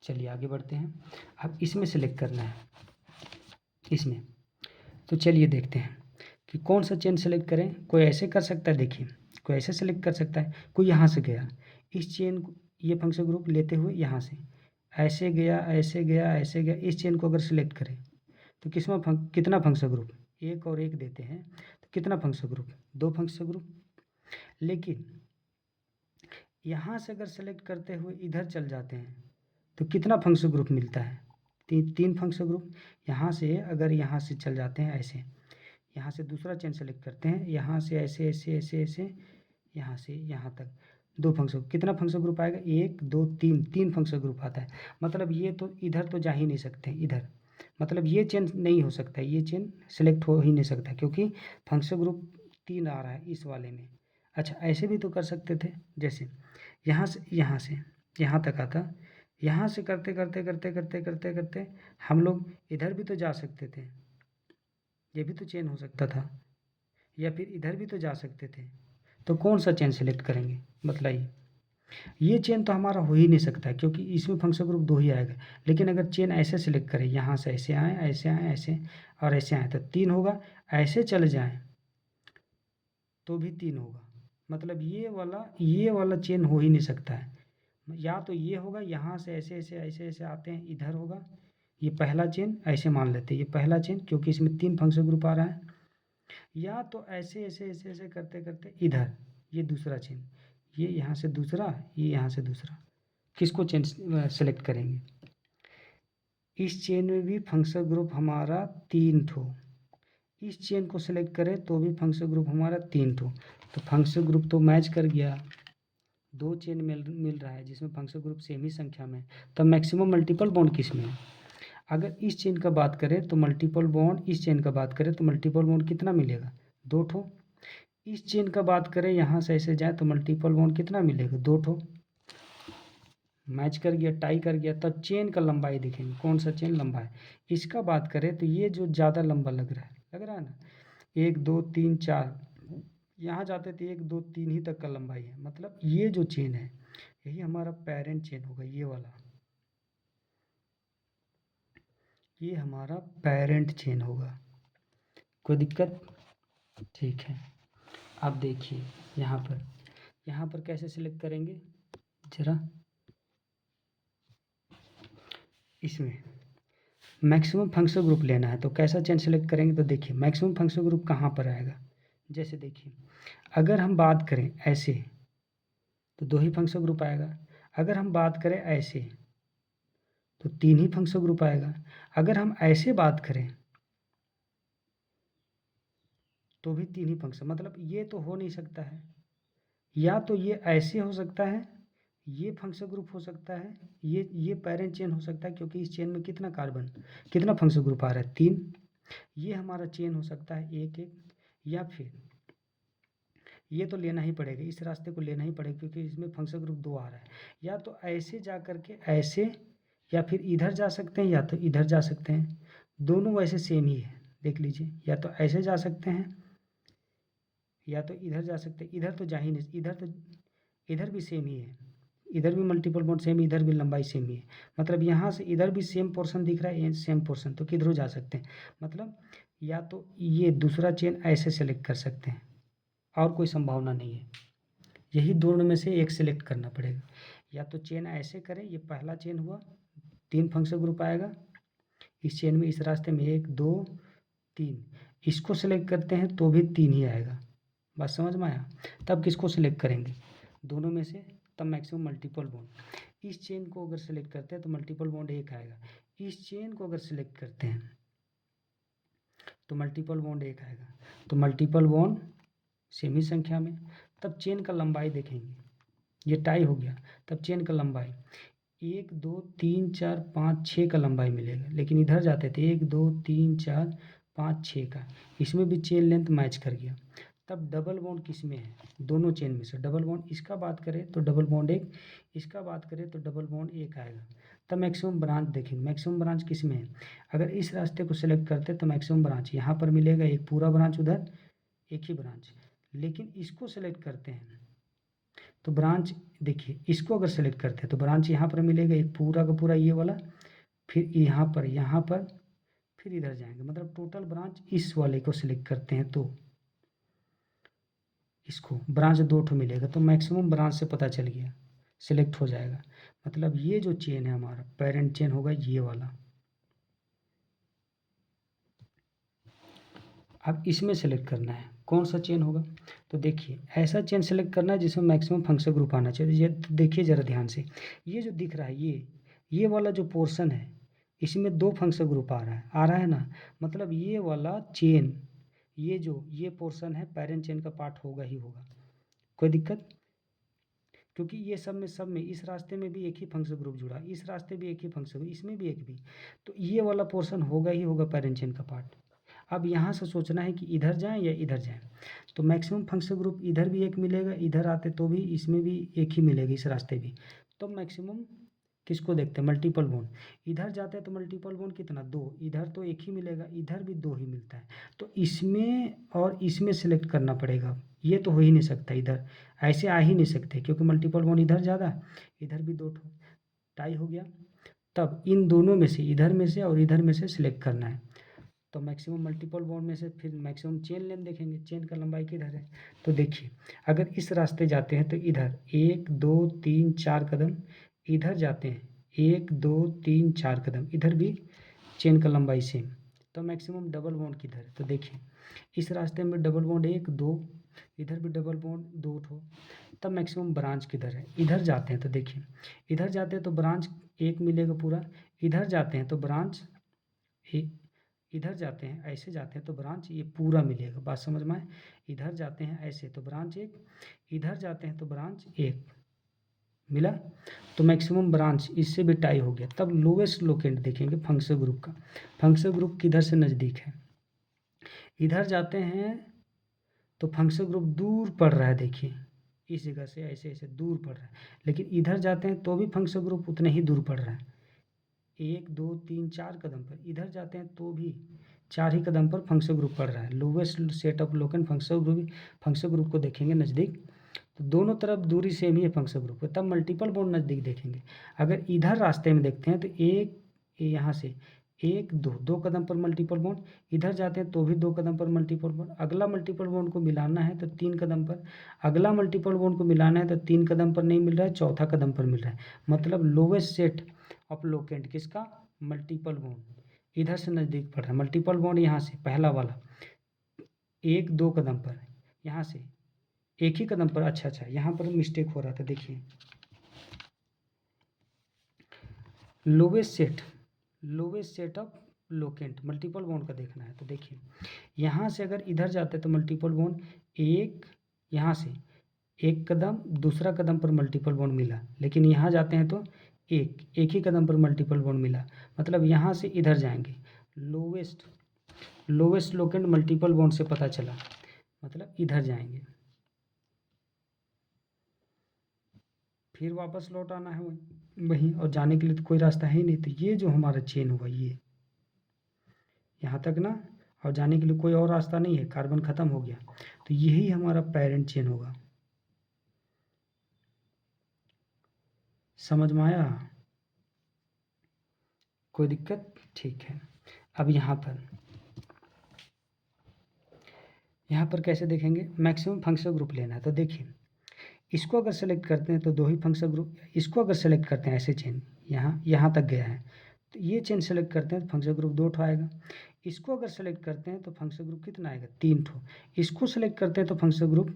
चलिए आगे बढ़ते हैं, अब इसमें सेलेक्ट करना है इसमें, तो चलिए देखते हैं कि कौन सा चेन सेलेक्ट करें। कोई ऐसे कर सकता है, देखिए कोई ऐसे सेलेक्ट कर सकता है, कोई यहाँ से गया इस चेन को, ये फंक्शन ग्रुप लेते हुए यहाँ से ऐसे गया ऐसे गया ऐसे गया, इस चेन को अगर सिलेक्ट करें तो कितना फंक्शन ग्रुप, एक और एक देते हैं तो कितना फंक्शन ग्रुप, 2 फंक्शन ग्रुप। लेकिन यहाँ से अगर सेलेक्ट करते हुए इधर चल जाते हैं तो कितना फंक्शन ग्रुप मिलता है, तीन फंक्शनल ग्रुप। यहाँ से अगर यहाँ से चल जाते हैं ऐसे, यहाँ से दूसरा चेन सेलेक्ट करते हैं, यहाँ से ऐसे ऐसे ऐसे ऐसे, यहाँ से यहाँ तक 2 फंक्शन, कितना फंक्शन ग्रुप आएगा? 1 2 3, 3 फंक्शन ग्रुप आता है। मतलब ये तो इधर तो जा ही नहीं सकते इधर, मतलब ये चेन नहीं हो सकता, ये चेन सेलेक्ट हो ही नहीं सकता क्योंकि फंक्शन ग्रुप 3 आ रहा है इस वाले में। अच्छा ऐसे भी तो कर सकते थे, जैसे यहाँ से यहाँ तक आता, यहाँ से करते करते करते करते करते करते हम लोग इधर भी तो जा सकते थे, ये भी तो चेन हो सकता था, या फिर इधर भी तो जा सकते थे। तो कौन सा चेन सेलेक्ट करेंगे बतलाइए? ये चेन तो हमारा हो ही नहीं सकता क्योंकि इसमें फंक्शन ग्रुप 2 ही आएगा। लेकिन अगर चेन ऐसे सेलेक्ट करें, यहाँ से ऐसे आए ऐसे आए ऐसे और ऐसे आए तो 3 होगा, ऐसे चले जाएं तो भी 3 होगा। मतलब ये वाला चेन हो ही नहीं सकता है। या तो ये होगा, यहाँ से ऐसे ऐसे ऐसे ऐसे आते हैं, इधर होगा, ये पहला चेन ऐसे मान लेते हैं, ये पहला चेन क्योंकि इसमें 3 फंक्शन ग्रुप आ रहा है। या तो ऐसे ऐसे ऐसे ऐसे करते करते इधर, ये दूसरा चेन, ये यहाँ से दूसरा, ये यहाँ से दूसरा, किसको चेन सेलेक्ट करेंगे? इस चेन में भी फंक्शन ग्रुप हमारा 3 ठो, इस चेन को सिलेक्ट करें तो भी फंक्शन ग्रुप हमारा 3 ठो, तो फंक्शन ग्रुप तो मैच कर गया। 2 चेन मिल रहा है जिसमें फंक्शन ग्रुप सेम ही संख्या में। तब मैक्सिमम मल्टीपल बॉन्ड किस में है? अगर इस चेन का बात करें तो मल्टीपल बॉन्ड, इस चेन का बात करें तो मल्टीपल बॉन्ड कितना मिलेगा? 2 ठो। इस चेन का बात करें, यहाँ से ऐसे जाए तो मल्टीपल बॉन्ड कितना मिलेगा? 2 ठो। मैच कर गया, टाई कर गया। तब चेन का लंबाई देखेंगे, कौन सा चेन लंबा है। इसका बात करें तो ये जो ज़्यादा लंबा लग रहा है ना, 1 2 3 4, यहाँ जाते थे 1 2 3 ही तक का लंबाई है। मतलब ये जो चेन है यही हमारा पेरेंट चेन होगा, ये वाला, ये हमारा पेरेंट चेन होगा। कोई दिक्कत? ठीक है। अब देखिए यहाँ पर कैसे सिलेक्ट करेंगे जरा, इसमें मैक्सिमम फंक्शन ग्रुप लेना है तो कैसा चेन सेलेक्ट करेंगे? तो देखिए मैक्सिमम फंक्शन ग्रुप कहाँ पर आएगा। जैसे देखिए अगर हम बात करें ऐसे तो 2 ही फंक्शन ग्रुप आएगा, अगर हम बात करें ऐसे तो 3 ही फंक्शन ग्रुप आएगा, अगर हम ऐसे बात करें तो भी 3 ही फंक्शन। मतलब ये तो हो नहीं सकता है, या तो ये ऐसे हो सकता है, ये फंक्शन ग्रुप हो सकता है, ये पेरेंट चेन हो सकता है क्योंकि इस चेन में कितना कार्बन, कितना फंक्शन ग्रुप आ रहा है? 3। ये हमारा चेन हो सकता है 1 1, या फिर ये तो लेना ही पड़ेगा, इस रास्ते को लेना ही पड़ेगा क्योंकि इसमें फंक्शन ग्रुप 2 आ रहा है। या तो ऐसे जा करके ऐसे, या फिर इधर जा सकते हैं या तो इधर जा सकते हैं, दोनों वैसे सेम ही है, देख लीजिए। या तो ऐसे जा सकते हैं या तो इधर जा सकते हैं, इधर तो जा ही नहीं, इधर भी सेम ही है, इधर भी मल्टीपल बॉन्ड सेम, इधर भी लंबाई सेम ही है। मतलब यहाँ से इधर भी सेम पोर्शन दिख रहा है, ये सेम पोर्शन, तो किधरों जा सकते हैं। मतलब या तो ये दूसरा चेन ऐसे सेलेक्ट कर सकते हैं और कोई संभावना नहीं है, यही दोनों में से एक सेलेक्ट करना पड़ेगा। या तो चेन ऐसे करें, ये पहला चेन हुआ, 3 फंक्शन ग्रुप आएगा इस चेन में, इस रास्ते में 1 2 3, इसको सेलेक्ट करते हैं तो भी 3 ही आएगा। बात समझ में आया? तब किसको सिलेक्ट करेंगे? दोनों में से, तब मैक्सिमम मल्टीपल बॉन्ड। इस चेन को अगर सिलेक्ट करते हैं तो मल्टीपल बॉन्ड 1 आएगा, इस चेन को अगर सिलेक्ट करते हैं तो मल्टीपल बॉन्ड 1 आएगा, तो मल्टीपल बॉन्ड सेम ही संख्या में। तब चेन का लंबाई देखेंगे, ये टाई हो गया, तब चेन का लंबाई 1 2 3 4 5 6 का लंबाई मिलेगा। लेकिन इधर जाते थे 1 2 3 4 5 6 का, इसमें भी चेन लेंथ मैच कर गया। तब डबल बॉन्ड किस में है? दोनों चेन में से डबल बॉन्ड, इसका बात करें तो डबल बॉन्ड 1, इसका बात करें तो डबल बॉन्ड 1 आएगा। तब मैक्सिमम ब्रांच देखेंगे, मैक्सिमम ब्रांच किस में है? अगर इस रास्ते को सिलेक्ट करते तो मैक्सिमम ब्रांच यहाँ पर मिलेगा, एक पूरा ब्रांच उधर, एक ही ब्रांच। लेकिन इसको सेलेक्ट करते हैं तो ब्रांच देखिए, इसको अगर सेलेक्ट करते हैं तो ब्रांच यहाँ पर मिलेगा एक पूरा का पूरा ये वाला, फिर यहाँ पर फिर इधर जाएंगे। मतलब टोटल ब्रांच इस वाले को सिलेक्ट करते हैं तो इसको ब्रांच 2 ठो मिलेगा, तो मैक्सिमम ब्रांच से पता चल गया, सिलेक्ट हो जाएगा। मतलब ये जो चेन है हमारा पेरेंट चेन होगा ये वाला। अब इसमें सेलेक्ट करना है कौन सा चेन होगा, तो देखिए ऐसा चेन सेलेक्ट करना है जिसमें मैक्सिमम फंक्शन ग्रुप आना चाहिए। ये देखिए ज़रा ध्यान से, ये जो दिख रहा है ये वाला जो पोर्शन है इसमें 2 फंक्शनल ग्रुप आ रहा है ना, मतलब ये वाला चेन, ये पोर्शन है पैरेंट चेन का पार्ट होगा ही होगा, कोई दिक्कत, क्योंकि ये सब में इस रास्ते में भी एक ही फंक्शनल ग्रुप जुड़ा, इस रास्ते भी एक ही फंक्शनल, इसमें भी एक भी, तो ये वाला पोर्शन होगा ही होगा पैरेंट चेन का पार्ट। अब यहाँ से सोचना है कि इधर जाएं या इधर जाएं, तो मैक्सिमम फंक्शनल ग्रुप इधर भी एक मिलेगा, इधर आते तो भी इसमें भी एक ही मिलेगा, इस रास्ते भी। तो मैक्सिमम किसको देखते हैं, मल्टीपल बॉन्ड। इधर जाते हैं तो मल्टीपल बॉन्ड कितना, 2, इधर तो एक ही मिलेगा, इधर भी 2 ही मिलता है, तो इसमें और इसमें सेलेक्ट करना पड़ेगा, ये तो हो ही नहीं सकता, इधर ऐसे आ ही नहीं सकते, क्योंकि मल्टीपल बॉन्ड इधर ज़्यादा, इधर भी 2 टाई हो गया। तब इन दोनों में से, इधर में से और इधर में से सिलेक्ट करना है, तो मैक्सिमम मल्टीपल बॉन्ड में से फिर मैक्सिमम चेन लेंथ देखेंगे, चेन का लंबाई किधर है, तो देखिए अगर इस रास्ते जाते हैं तो इधर 1 2 3 4 कदम, इधर जाते हैं 1 2 3 4 कदम, इधर भी चेन का लंबाई सेम, तो मैक्सिमम डबल बॉन्ड किधर है, तो देखिए इस रास्ते में डबल बॉन्ड 1 2, इधर भी डबल बॉन्ड 2 ठो, तब मैक्सिमम ब्रांच किधर है, इधर जाते हैं तो देखिए, इधर जाते हैं तो ब्रांच 1 मिलेगा पूरा, इधर जाते हैं तो ब्रांच, इधर जाते हैं ऐसे जाते हैं तो ब्रांच ये पूरा मिलेगा, बात समझ में आए, इधर जाते हैं ऐसे तो ब्रांच 1, इधर जाते हैं तो ब्रांच 1 मिला, तो मैक्सिमम ब्रांच इससे भी टाई हो गया। तब लोवेस्ट लोकेंट देखेंगे फंक्शनल ग्रुप का, फंक्शनल ग्रुप किधर से नज़दीक है, इधर जाते हैं तो फंक्शनल ग्रुप दूर पड़ रहा है, देखिए इस जगह से ऐसे ऐसे दूर पड़ रहा है, लेकिन इधर जाते हैं तो भी फंक्शनल ग्रुप उतने ही दूर पड़ रहा है, 1 2 3 4 कदम पर, इधर जाते हैं तो भी 4 ही कदम पर फंक्शनल ग्रुप पड़ रहा है। Lowest set of locant functional group को देखेंगे नज़दीक, तो दोनों तरफ दूरी सेम ही है फंक्शनल ग्रुप को, तब मल्टीपल बॉन्ड नज़दीक देखेंगे। अगर इधर रास्ते में देखते हैं तो एक यहाँ से 1 2 2 कदम पर मल्टीपल बॉन्ड, इधर जाते हैं तो भी 2 कदम पर मल्टीपल बॉन्ड, अगला मल्टीपल बॉन्ड को मिलाना है तो 3 कदम पर, अगला मल्टीपल बॉन्ड को मिलाना है तो 3 कदम पर नहीं मिल रहा है, चौथा कदम पर मिल रहा है, मतलब लोवेस्ट सेट ऑफ लोकेंट किसका, मल्टीपल बॉन्ड, इधर से नज़दीक पड़ रहा है। मल्टीपल बॉन्ड यहाँ से पहला वाला 1 2 कदम पर, यहाँ से एक ही कदम पर, अच्छा यहाँ पर मिस्टेक हो रहा था, देखिए lowest set of locant multiple bond का देखना है, तो देखिए यहाँ से अगर इधर जाते तो मल्टीपल बॉन्ड एक, यहाँ से एक कदम दूसरा कदम पर मल्टीपल बॉन्ड मिला, लेकिन यहाँ जाते हैं तो एक ही कदम पर मल्टीपल बॉन्ड मिला, मतलब यहाँ से इधर जाएंगे लोवेस्ट लोकेंट मल्टीपल बॉन्ड से पता चला, मतलब इधर जाएंगे, फिर वापस लौट आना है वहीं, और जाने के लिए तो कोई रास्ता है ही नहीं, तो ये जो हमारा चेन हुआ ये यहाँ तक ना, और जाने के लिए कोई और रास्ता नहीं है, कार्बन ख़त्म हो गया, तो यही हमारा पेरेंट चेन होगा। समझ में आया, कोई दिक्कत, ठीक है। अब यहाँ पर कैसे देखेंगे, मैक्सिमम फंक्शनल ग्रुप लेना है, तो देखिए इसको अगर सेलेक्ट करते हैं तो 2 ही फंक्शनल ग्रुप, इसको अगर सेलेक्ट करते हैं ऐसे चेन यहाँ तक गया है, तो ये चेन सेलेक्ट करते हैं तो फंक्शनल ग्रुप 2 ठो आएगा, इसको अगर सेलेक्ट करते हैं तो फंक्शनल ग्रुप कितना आएगा, 3 ठो, इसको सेलेक्ट करते हैं तो फंक्शनल ग्रुप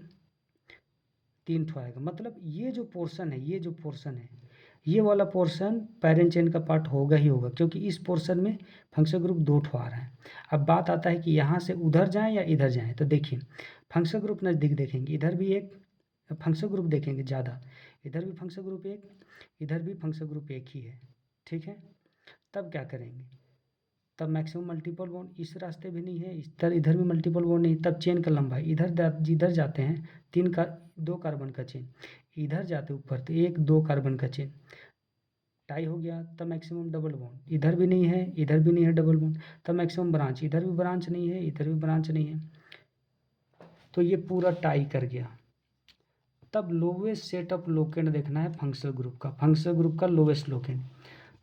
3 ठो आएगा, मतलब ये जो पोर्शन है ये वाला पोर्शन पेरेंट चेन का पार्ट होगा ही होगा, क्योंकि इस पोर्शन में फंक्शनल ग्रुप 2 ठो आ रहा है। अब बात आता है कि यहाँ से उधर जाएं या इधर जाएं, तो देखिए फंक्शनल ग्रुप नज़दीक देखेंगे, इधर भी एक फंक्शनल ग्रुप देखेंगे ज़्यादा, इधर भी फंक्शनल ग्रुप 1, इधर भी फंक्शनल ग्रुप 1 ही है, ठीक है। तब क्या करेंगे, तब मैक्सिमम मल्टीपल बॉन्ड इस रास्ते भी नहीं है, इधर भी मल्टीपल बॉन्ड नहीं, तब चेन का लंबाई इधर जाते हैं 2 कार्बन का चेन, इधर जाते ऊपर तो 1 2 कार्बन का चेन टाई हो गया, तब मैक्सिमम डबल बॉन्ड इधर भी नहीं है, इधर भी नहीं है डबल बॉन्ड, तब मैक्सिमम ब्रांच, इधर भी ब्रांच नहीं है, इधर भी ब्रांच नहीं है, तो ये पूरा टाई कर गया। तब लोवेस्ट सेट ऑफ लोकेंट देखना है फंक्शनल ग्रुप का लोवेस्ट लोकेंट,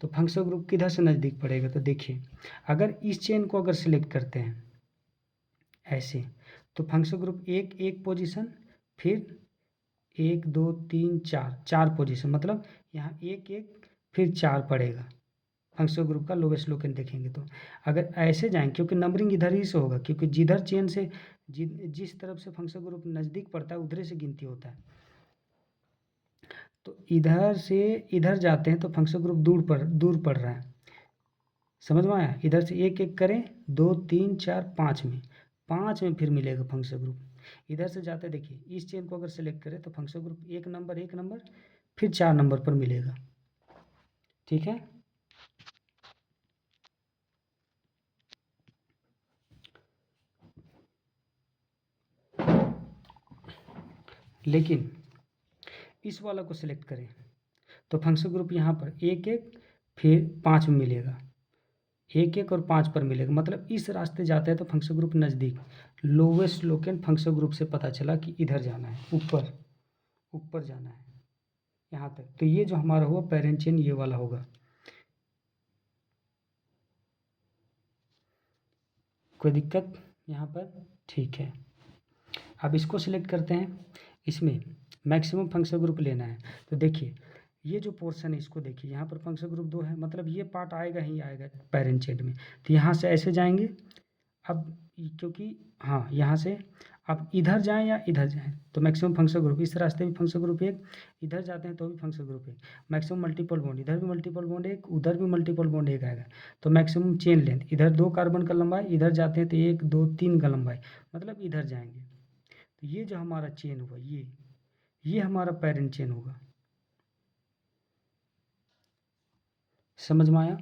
तो फंक्शनल ग्रुप किधर से नज़दीक पड़ेगा, तो देखिए अगर इस चेन को अगर सिलेक्ट करते हैं ऐसे, तो फंक्शनल ग्रुप एक पोजीशन, फिर 1 2 3 4 पोजीशन, मतलब यहाँ एक फिर 4 पड़ेगा फंक्शनल ग्रुप का लोवेस्ट लोकेंट देखेंगे, तो अगर ऐसे जाएंगे, क्योंकि नंबरिंग इधर ही से होगा, क्योंकि जिधर चेन से जिस तरफ से फंक्शनल ग्रुप नज़दीक पड़ता है उधर से गिनती होता है, तो इधर से इधर जाते हैं तो फंक्शनल ग्रुप दूर पड़ रहा है, समझ में आया? इधर से एक एक करें, 2 3 4 5 में, 5 में फिर मिलेगा फंक्शनल ग्रुप। इधर से जाते देखिए, इस चेन को अगर सेलेक्ट करें तो फंक्शनल ग्रुप 1 नंबर फिर 4 नंबर पर मिलेगा। ठीक है, लेकिन इस वाला को सिलेक्ट करें तो फंक्शनल ग्रुप यहाँ पर 1 1 फिर 5 में मिलेगा, 1 1 और 5 पर मिलेगा। मतलब इस रास्ते जाते हैं तो फंक्शनल ग्रुप नज़दीक, लोवेस्ट लोकेंट फंक्शनल ग्रुप से पता चला कि इधर जाना है, ऊपर ऊपर जाना है यहाँ तक। तो ये जो हमारा हुआ पेरेंट चेन ये वाला होगा। कोई दिक्कत यहाँ पर? ठीक है, अब इसको सिलेक्ट करते हैं। इसमें मैक्सिमम फंक्शनल ग्रुप लेना है तो देखिए ये जो पोर्शन है इसको देखिए, यहाँ पर फंक्शनल ग्रुप 2 है, मतलब ये पार्ट आएगा ही आएगा पेरेंट चेन में। तो यहाँ से ऐसे जाएंगे। अब क्योंकि हाँ, यहाँ से आप इधर जाएं या इधर जाएं तो मैक्सिमम फंक्शनल ग्रुप, इस रास्ते भी फंक्शनल ग्रुप 1, इधर जाते हैं तो भी functional group 1, maximum multiple bond, इधर भी मल्टीपल बॉन्ड 1, उधर भी मल्टीपल बॉन्ड 1 आएगा। तो मैक्सिमम चेन लेंथ, इधर 2 कार्बन का लंबाई, इधर जाते हैं तो 1 2 3 का लंबाई, मतलब इधर जाएंगे। तो ये जो हमारा चेन हुआ ये हमारा पेरेंट चेन होगा। समझ में आया?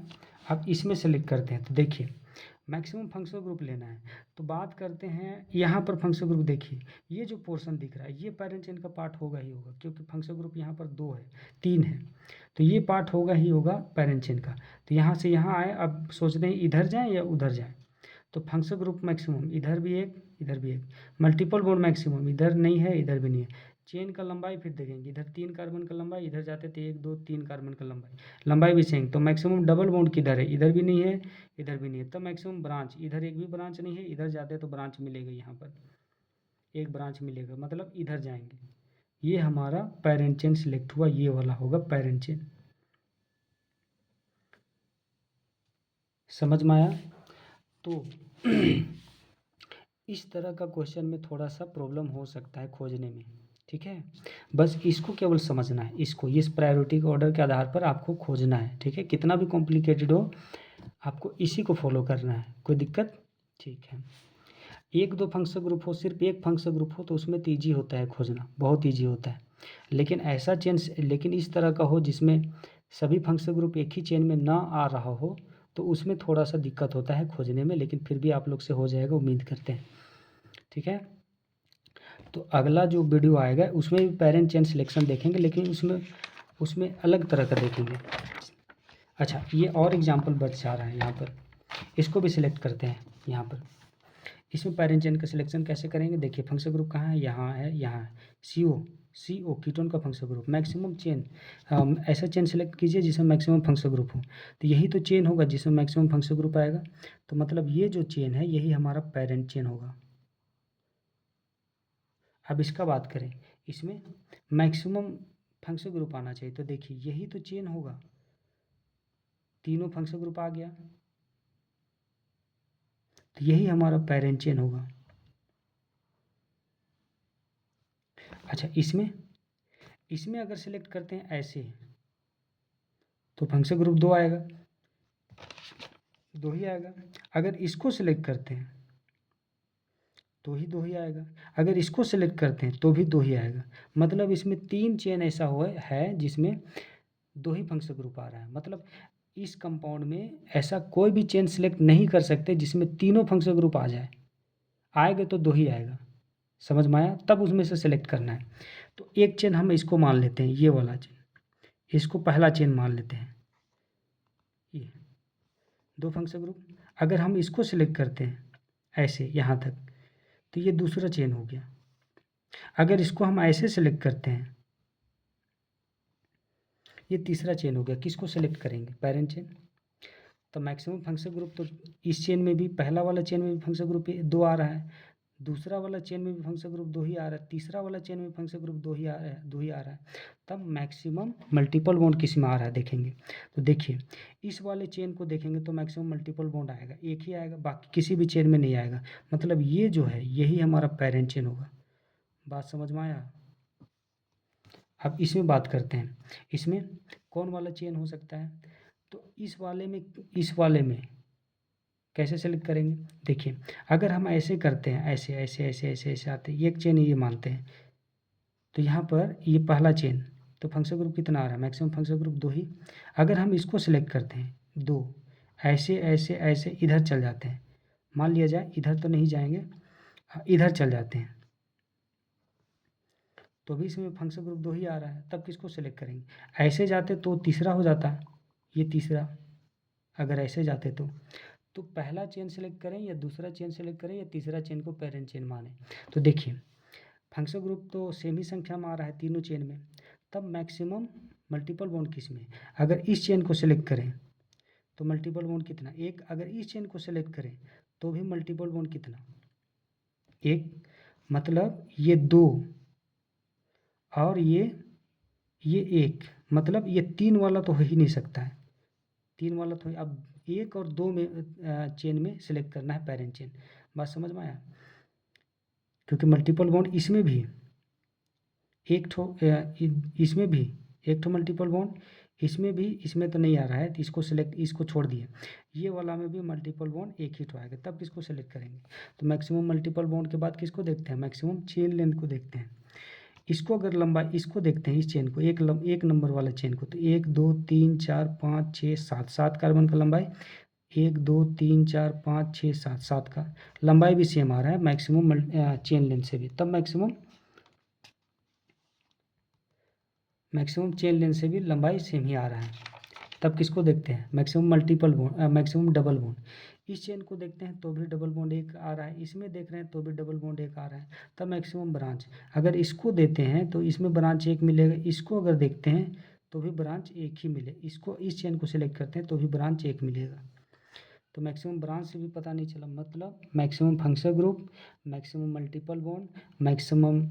अब इसमें सेलेक्ट करते हैं तो देखिए मैक्सिमम फंक्शनल ग्रुप लेना है। तो बात करते हैं यहाँ पर फंक्शनल ग्रुप, देखिए ये जो पोर्शन दिख रहा है ये पेरेंट चेन का पार्ट होगा ही होगा, क्योंकि फंक्शनल ग्रुप यहाँ पर 2 है 3 है, तो ये पार्ट होगा ही होगा पेरेंट चेन का। तो यहाँ से यहाँ आए, अब सोचते हैं इधर जाएँ या उधर जाएँ। तो फंक्शनल ग्रुप मैक्सिमम इधर भी एक, इधर भी एक, मल्टीपल बॉन्ड मैक्सिमम इधर नहीं है इधर भी नहीं है। चेन का लंबाई फिर देखेंगे, इधर 3 कार्बन का लंबाई, इधर जाते थे 1 2 3 कार्बन का लंबाई भी सेम। तो मैक्सिमम डबल बॉन्ड किधर है, इधर भी नहीं है इधर भी नहीं है। तो मैक्सिमम ब्रांच, इधर एक भी ब्रांच नहीं है, इधर जाते तो ब्रांच मिलेगा, यहाँ पर एक ब्रांच मिलेगा, मतलब इधर जाएंगे। ये हमारा पेरेंट चेन सिलेक्ट हुआ, ये वाला होगा पेरेंट चेन। समझ में आया? तो इस तरह का क्वेश्चन में थोड़ा सा प्रॉब्लम हो सकता है खोजने में। ठीक है, बस इसको केवल समझना है, इसको इस प्रायोरिटी के ऑर्डर के आधार पर आपको खोजना है। ठीक है, कितना भी कॉम्प्लिकेटेड हो आपको इसी को फॉलो करना है। कोई दिक्कत? ठीक है, 1 2 फंक्शनल ग्रुप हो, सिर्फ एक फंक्शनल ग्रुप हो तो उसमें तो ईजी होता है खोजना, बहुत ईजी होता है। लेकिन ऐसा चेन, लेकिन इस तरह का हो जिसमें सभी फंक्शनल ग्रुप एक ही चेन में ना आ रहा हो तो उसमें थोड़ा सा दिक्कत होता है खोजने में, लेकिन फिर भी आप लोग से हो जाएगा, उम्मीद करते हैं। ठीक है, तो अगला जो वीडियो आएगा उसमें भी पेरेंट चेन सिलेक्शन देखेंगे, लेकिन उसमें अलग तरह का देखेंगे। अच्छा, ये और एग्जांपल बच जा रहा है यहाँ पर, इसको भी सिलेक्ट करते हैं। यहाँ पर इसमें पेरेंट चेन का सिलेक्शन कैसे करेंगे? देखिए फंक्शनल ग्रुप कहाँ है, यहाँ है, यहाँ है। CO कीटोन का फंक्शनल ग्रुप, मैक्सिमम चेन, ऐसा चेन सेलेक्ट कीजिए जिसमें मैक्सिमम फंक्शनल ग्रुप हो। तो यही तो चेन होगा जिसमें मैक्सिमम फंक्शनल ग्रुप आएगा। तो मतलब ये जो चेन है यही हमारा पेरेंट चेन होगा। अब इसका बात करें, इसमें मैक्सिमम फंक्शनल ग्रुप आना चाहिए, तो देखिए यही तो चेन होगा, तीनों फंक्शनल ग्रुप आ गया, तो यही हमारा पेरेंट चेन होगा। अच्छा, इसमें अगर सिलेक्ट करते हैं ऐसे तो फंक्शनल ग्रुप 2 आएगा, 2 ही आएगा। अगर इसको सिलेक्ट करते हैं तो ही 2 ही आएगा, अगर इसको सिलेक्ट करते हैं तो भी 2 ही आएगा। मतलब इसमें 3 चेन ऐसा हुआ है जिसमें 2 ही फंक्शनल ग्रुप आ रहा है। मतलब इस कंपाउंड में ऐसा कोई भी चेन सिलेक्ट नहीं कर सकते जिसमें तीनों फंक्शनल ग्रुप आ जाए, आएगा तो 2 ही आएगा। समझ में आया? तब उसमें से सिलेक्ट करना है। तो एक चेन हम इसको मान लेते हैं, ये वाला चेन, इसको पहला चेन मान लेते हैं, ये 2 फंक्शनल ग्रुप। अगर हम इसको सिलेक्ट करते हैं ऐसे यहाँ तक तो ये दूसरा चेन हो गया। अगर इसको हम ऐसे सिलेक्ट करते हैं ये तीसरा चेन हो गया। किसको सिलेक्ट करेंगे? Parent chain. तो मैक्सिमम फंक्शनल ग्रुप तो इस चेन में भी, पहला वाला चेन में भी फंक्शनल ग्रुप 2 आ रहा है, दूसरा वाला चेन में भी फंक्शनल ग्रुप 2 ही आ रहा है, तीसरा वाला चेन में फंक्शनल ग्रुप 2 ही आ रहा है, 2 ही आ रहा है। तब मैक्सिमम मल्टीपल बॉन्ड किस में आ रहा है देखेंगे। तो देखिए इस वाले चेन को देखेंगे तो मैक्सिमम मल्टीपल बॉन्ड आएगा, एक ही आएगा, बाकी किसी भी चेन में नहीं आएगा। मतलब ये जो है यही हमारा पेरेंट चेन होगा। बात समझ में आया? अब इसमें बात करते हैं, इसमें कौन वाला चेन हो सकता है? तो इस वाले में कैसे सेलेक्ट करेंगे? देखिए, अगर हम ऐसे करते हैं, ऐसे ऐसे ऐसे ऐसे ऐसे आते हैं, एक चेन ये मानते हैं, तो यहाँ पर ये पहला चेन, तो फंक्शन ग्रुप कितना आ रहा है? मैक्सिमम फंक्शन ग्रुप 2 ही। अगर हम इसको सिलेक्ट करते हैं 2, ऐसे ऐसे ऐसे इधर चल जाते हैं, मान लिया जाए इधर तो नहीं जाएंगे, इधर चल जाते हैं, तो भी इसमें फंक्शन ग्रुप 2 ही आ रहा है, तब किसको सिलेक्ट करेंगे? ऐसे जाते तो तीसरा हो जाता, ये तीसरा, अगर ऐसे जाते तो पहला चेन सेलेक्ट करें या दूसरा चेन सेलेक्ट करें या तीसरा चेन को पेरेंट चेन माने? तो देखिए, फंक्शन ग्रुप तो सेम ही संख्या में आ रहा है तीनों चेन में, तब मैक्सिमम मल्टीपल बॉन्ड किस में? अगर इस चेन को सिलेक्ट करें तो मल्टीपल बॉन्ड कितना? एक। अगर इस चेन को सिलेक्ट करें तो भी मल्टीपल बॉन्ड कितना? एक। मतलब ये 2 और ये 1, मतलब ये 3 वाला तो हो ही नहीं सकता है, 3 वाला तो अब 1 और 2 में चेन में सिलेक्ट करना है पेरेंट चेन। बात समझ में आया? क्योंकि मल्टीपल बॉन्ड इसमें भी एक ठो, इसमें भी एक ठो मल्टीपल बॉन्ड, इसमें भी, इसमें तो नहीं आ रहा है, तो इसको सिलेक्ट, इसको छोड़ दिए, ये वाला में भी मल्टीपल बॉन्ड एक ही ठो आएगा, तब किसको सिलेक्ट करेंगे? तो मैक्सिमम मल्टीपल बॉन्ड के बाद किसको देखते हैं? मैक्सिमम चेन लेंथ को देखते हैं। इसको अगर लंबाई, इसको देखते हैं, इस चेन को, एक नंबर वाला चेन को, तो 1 2 3 4 5 6 7, 7 कार्बन का लंबाई, 1 2 3 4 5 6 7, 7 का लंबाई भी सेम आ रहा है मैक्सिमम चेन लेंथ से भी, तब मैक्सिमम चेन लेंथ से भी लंबाई सेम ही आ रहा है, तब किसको देखते हैं? Maximum multiple bond, maximum double bond. इस चेन को देखते हैं तो भी डबल बॉन्ड एक आ रहा है, इसमें देख रहे हैं तो भी डबल बॉन्ड एक आ रहा है, तब मैक्सिमम ब्रांच। अगर इसको देते हैं तो इसमें ब्रांच एक मिलेगा, इसको अगर देखते हैं तो भी ब्रांच एक ही मिले, इसको, इस चेन को सिलेक्ट करते हैं तो भी ब्रांच एक मिलेगा, तो मैक्सिमम ब्रांच से भी पता नहीं चला, मतलब maximum function group, maximum multiple bond, maximum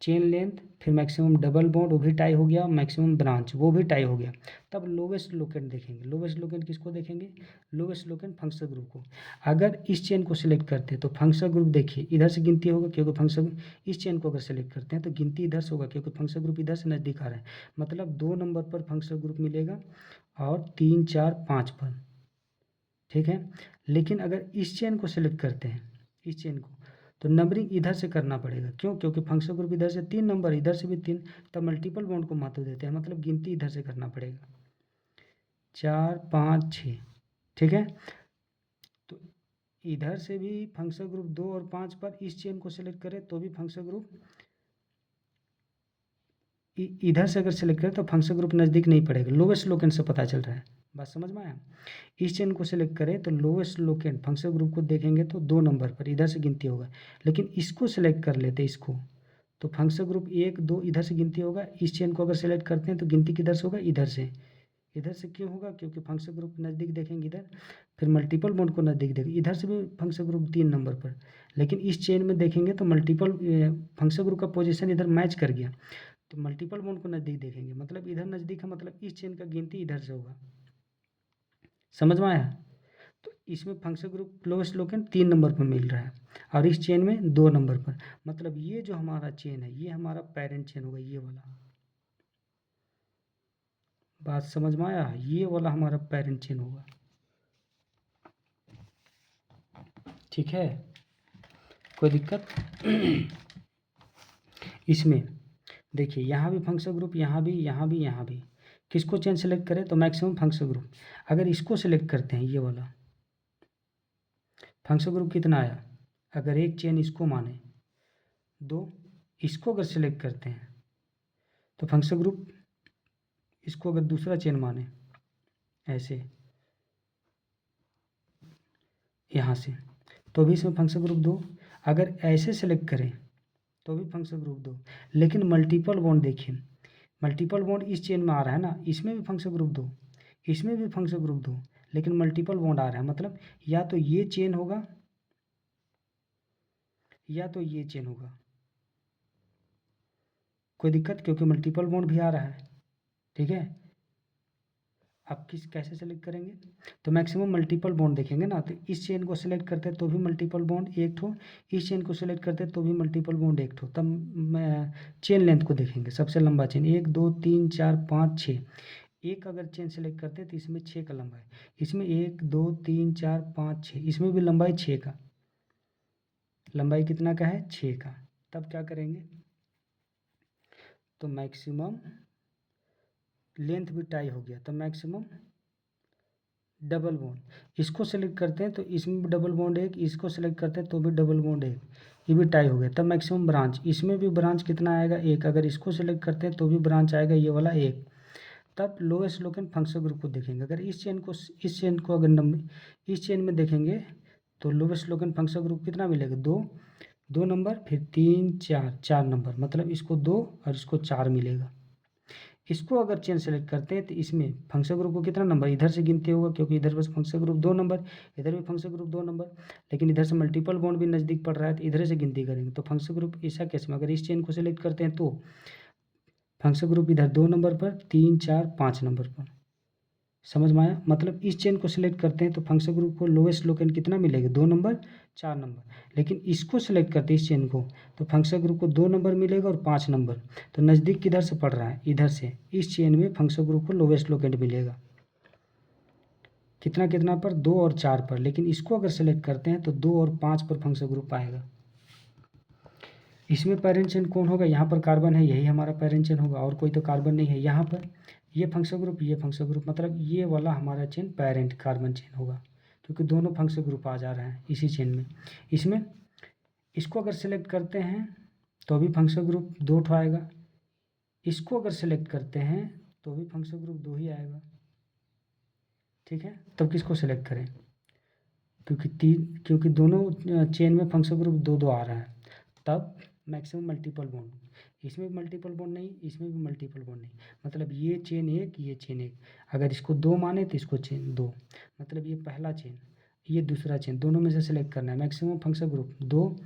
chain length, फिर मैक्सिमम डबल बॉन्ड वो भी टाई हो गया, मैक्सिमम ब्रांच वो भी टाई हो गया, तब लोवेस्ट लोकेंट देखेंगे। लोवेस्ट लोकेंट किसको देखेंगे? लोवेस्ट लोकेंट फंक्शन ग्रुप को। अगर इस चेन को सिलेक्ट करते हैं तो फंक्शन ग्रुप देखिए इधर से गिनती होगा, क्योंकि फंक्शन, इस चेन को अगर सेलेक्ट करते हैं तो गिनती इधर से होगा, क्योंकि फंक्शन ग्रुप इधर से नज़दीक आ रहा है, मतलब 2 नंबर पर फंक्शन ग्रुप मिलेगा और 3 4 5 पर, ठीक है। लेकिन अगर इस चेन को सिलेक्ट करते हैं, इस चेन को, तो नंबरिंग इधर से करना पड़ेगा, क्यों? क्योंकि फंक्शन ग्रुप इधर से 3 नंबर, इधर से भी 3, तब मल्टीपल बॉन्ड को महत्व देते हैं, मतलब गिनती इधर से करना पड़ेगा, 4 5 6, ठीक है। तो इधर से भी फंक्शन ग्रुप 2 और 5 पर इस चेन को सिलेक्ट करें तो भी फंक्शन ग्रुप, इधर से अगर सेलेक्ट करें तो फंक्शन ग्रुप नज़दीक नहीं पड़ेगा, लोवेस्ट लोकेंट से पता चल रहा है। बात समझ में आया? इस चेन को सिलेक्ट करें तो लोवेस्ट लोकेंट फंक्शन ग्रुप को देखेंगे तो 2 नंबर पर इधर से गिनती होगा, लेकिन इसको सिलेक्ट कर लेते इसको, तो फंक्शन ग्रुप 1 2 इधर से गिनती होगा, इस चेन को अगर सेलेक्ट करते हैं तो गिनती किधर से होगा? इधर से। इधर से क्यों होगा? क्योंकि फंक्शन ग्रुप नज़दीक देखेंगे इधर, फिर मल्टीपल बॉन्ड को नज़दीक देखेंगे, इधर से भी फंक्शन ग्रुप 3 नंबर पर, लेकिन इस चेन में देखेंगे तो मल्टीपल फंक्शन ग्रुप का पोजीशन इधर मैच कर गया, तो मल्टीपल बॉन्ड को नज़दीक देखेंगे, मतलब इधर नज़दीक है, मतलब इस चेन का गिनती इधर से होगा। समझ में आया? तो इसमें function group lowest locant 3 number पर मिल रहा है और इस चेन में 2 नंबर पर, मतलब ये जो हमारा चेन है ये हमारा पेरेंट चेन होगा, ये वाला। बात समझ में आया? ये वाला हमारा पेरेंट चेन होगा, ठीक है। कोई दिक्कत? इसमें देखिए यहाँ भी फंक्शन ग्रुप, यहाँ भी, यहाँ भी, यहाँ भी, किसको चेन सेलेक्ट करें? तो मैक्सिमम फंक्शन ग्रुप। अगर इसको सेलेक्ट करते हैं, ये वाला फंक्शन ग्रुप कितना आया? अगर एक चेन इसको माने 2, इसको अगर सेलेक्ट करते हैं तो फंक्शन ग्रुप, इसको अगर दूसरा चेन माने ऐसे यहाँ से, तो भी इसमें फंक्शन ग्रुप 2। अगर ऐसे सेलेक्ट करें तो भी फंक्शन ग्रुप 2, लेकिन मल्टीपल बॉन्ड देखिए, मल्टीपल बॉन्ड इस चेन में आ रहा है ना, इसमें भी फंक्शन ग्रुप 2, इसमें भी फंक्शन ग्रुप 2, लेकिन मल्टीपल बॉन्ड आ रहा है, मतलब या तो ये चेन होगा या तो ये चेन होगा। कोई दिक्कत? क्योंकि मल्टीपल बॉन्ड भी आ रहा है, ठीक है। आप कैसे सेलेक्ट करेंगे? तो मैक्सिमम मल्टीपल बॉन्ड देखेंगे ना, तो इस चेन को सिलेक्ट करते हैं तो भी मल्टीपल बॉन्ड एक ठो, इस चेन को सिलेक्ट करते हैं तो भी मल्टीपल बॉन्ड एक ठो, तब मैं चेन लेंथ को देखेंगे, सबसे लंबा चेन 1 2 3 4 5 6, एक अगर चेन सेलेक्ट करते हैं तो इसमें 6 का लंबाई, इसमें 1 2 3 4 5 6, इसमें भी लंबाई 6 का, लंबाई कितना का है 6 का। तब क्या करेंगे, तो मैक्सिमम लेंथ भी टाई हो गया, तो मैक्सिमम डबल बॉन्ड इसको सेलेक्ट करते हैं तो इसमें भी डबल बॉन्ड एक, इसको सेलेक्ट करते हैं तो भी डबल बॉन्ड एक, ये भी टाई हो गया। तब मैक्सिमम ब्रांच, इसमें भी ब्रांच कितना आएगा एक, अगर इसको सेलेक्ट करते हैं तो भी ब्रांच आएगा ये वाला एक। तब लोएस्ट लोकेन फंक्शनल ग्रुप को देखेंगे, अगर इस चेन को अगर नंबर इस चेन में देखेंगे तो लोएस्ट लोकेन फंक्शनल ग्रुप कितना मिलेगा, दो नंबर, फिर 3 4 4 नंबर, मतलब इसको 2 और इसको 4 मिलेगा। इसको अगर चेन सेलेक्ट करते हैं तो इसमें फंक्शनल ग्रुप को कितना नंबर इधर से गिनते होगा, क्योंकि इधर बस फंक्शनल ग्रुप 2 नंबर, इधर भी फंक्शनल ग्रुप 2 नंबर, लेकिन इधर से मल्टीपल बॉन्ड भी नज़दीक पड़ रहा है तो इधर से गिनती करेंगे। तो फंक्शनल ग्रुप ऐसा केस में अगर इस चेन को सिलेक्ट करते हैं तो फंक्शनल ग्रुप इधर 2 नंबर पर, 3 4 5 नंबर पर, समझ में आया। मतलब इस चेन को सिलेक्ट करते हैं तो फंक्शनल ग्रुप को लोएस्ट लोकेन कितना मिलेगा, 2 नंबर 4 नंबर, लेकिन इसको सिलेक्ट करते हैं इस चेन को तो फंक्शनल ग्रुप को 2 नंबर मिलेगा और 5 नंबर। तो नज़दीक किधर से पड़ रहा है, इधर से, इस चेन में फंक्शनल ग्रुप को लोएस्ट लोकेन मिलेगा कितना कितना पर, 2 और 4 पर, लेकिन इसको अगर सेलेक्ट करते हैं तो 2 और 5 पर फंक्शनल ग्रुप आएगा। इसमें पेरेंट चेन कौन होगा, यहाँ पर कार्बन है, यही हमारा पेरेंट चेन होगा, और कोई तो कार्बन नहीं है यहाँ पर, ये फंक्शनल ग्रुप, ये फंक्शनल ग्रुप, मतलब ये वाला हमारा चेन पेरेंट कार्बन चेन होगा, क्योंकि दोनों फंक्शनल ग्रुप आ जा रहे हैं इसी चेन में। इसमें इसको अगर सेलेक्ट करते हैं तो भी फंक्शनल ग्रुप 2 ठो आएगा, इसको अगर सेलेक्ट करते हैं तो भी फंक्शनल ग्रुप 2 ही आएगा, ठीक है। तब किसको सेलेक्ट करें, क्योंकि दोनों चेन में फंक्शनल ग्रुप 2 2 आ रहा है। तब मैक्सिमम मल्टीपल बॉन्ड, इसमें भी मल्टीपल बॉन्ड नहीं, इसमें भी मल्टीपल बॉन्ड नहीं, मतलब ये चेन एक, ये चेन एक, अगर इसको 2 माने तो इसको चेन 2, मतलब ये पहला चेन, ये दूसरा चेन, दोनों में से सेलेक्ट करना है। मैक्सिमम फंक्शनल ग्रुप 2,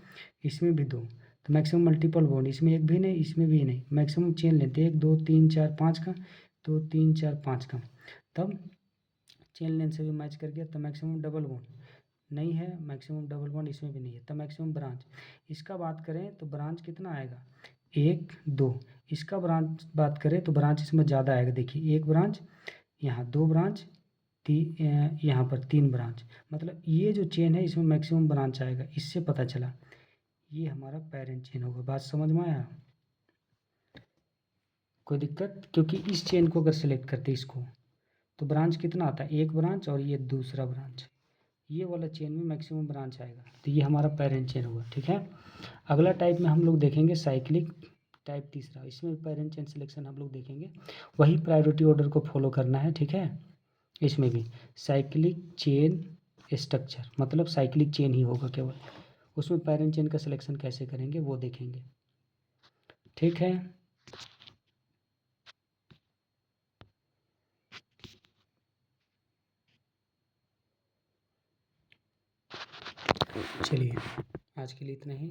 इसमें भी 2, तो मैक्सिमम मल्टीपल बॉन्ड, इसमें एक भी नहीं, इसमें भी नहीं, मैक्सिमम चेन लेते हैं 1 2 3 4 5 का, 2 3 4 5 का। तब चेन लेंथ से भी मैच कर गया, तो मैक्सिमम डबल बॉन्ड नहीं है, मैक्सिमम डबल बॉन्ड इसमें भी नहीं है। तो मैक्सिमम ब्रांच, इसका बात करें तो ब्रांच कितना आएगा, 1 2, इसका ब्रांच बात करें तो ब्रांच इसमें ज़्यादा आएगा, देखिए 1 ब्रांच, यहाँ 2 ब्रांच, यहाँ पर 3 ब्रांच, मतलब ये जो चेन है इसमें मैक्सिमम ब्रांच आएगा। इससे पता चला ये हमारा पेरेंट चेन होगा। बात समझ में आया, कोई दिक्कत, क्योंकि इस चेन को अगर सेलेक्ट करते इसको तो ब्रांच कितना आता है, 1 ब्रांच, और ये दूसरा ब्रांच, ये वाला चेन में मैक्सिमम ब्रांच आएगा, तो ये हमारा पेरेंट चेन होगा, ठीक है। अगला टाइप में हम लोग देखेंगे साइक्लिक टाइप तीसरा, इसमें पेरेंट चेन सिलेक्शन हम लोग देखेंगे, वही प्रायोरिटी ऑर्डर को फॉलो करना है, ठीक है। इसमें भी साइक्लिक चेन स्ट्रक्चर, मतलब साइक्लिक चेन ही होगा केवल, उसमें पेरेंट चेन का सिलेक्शन कैसे करेंगे वो देखेंगे, ठीक है। चलिए आज के लिए इतना ही।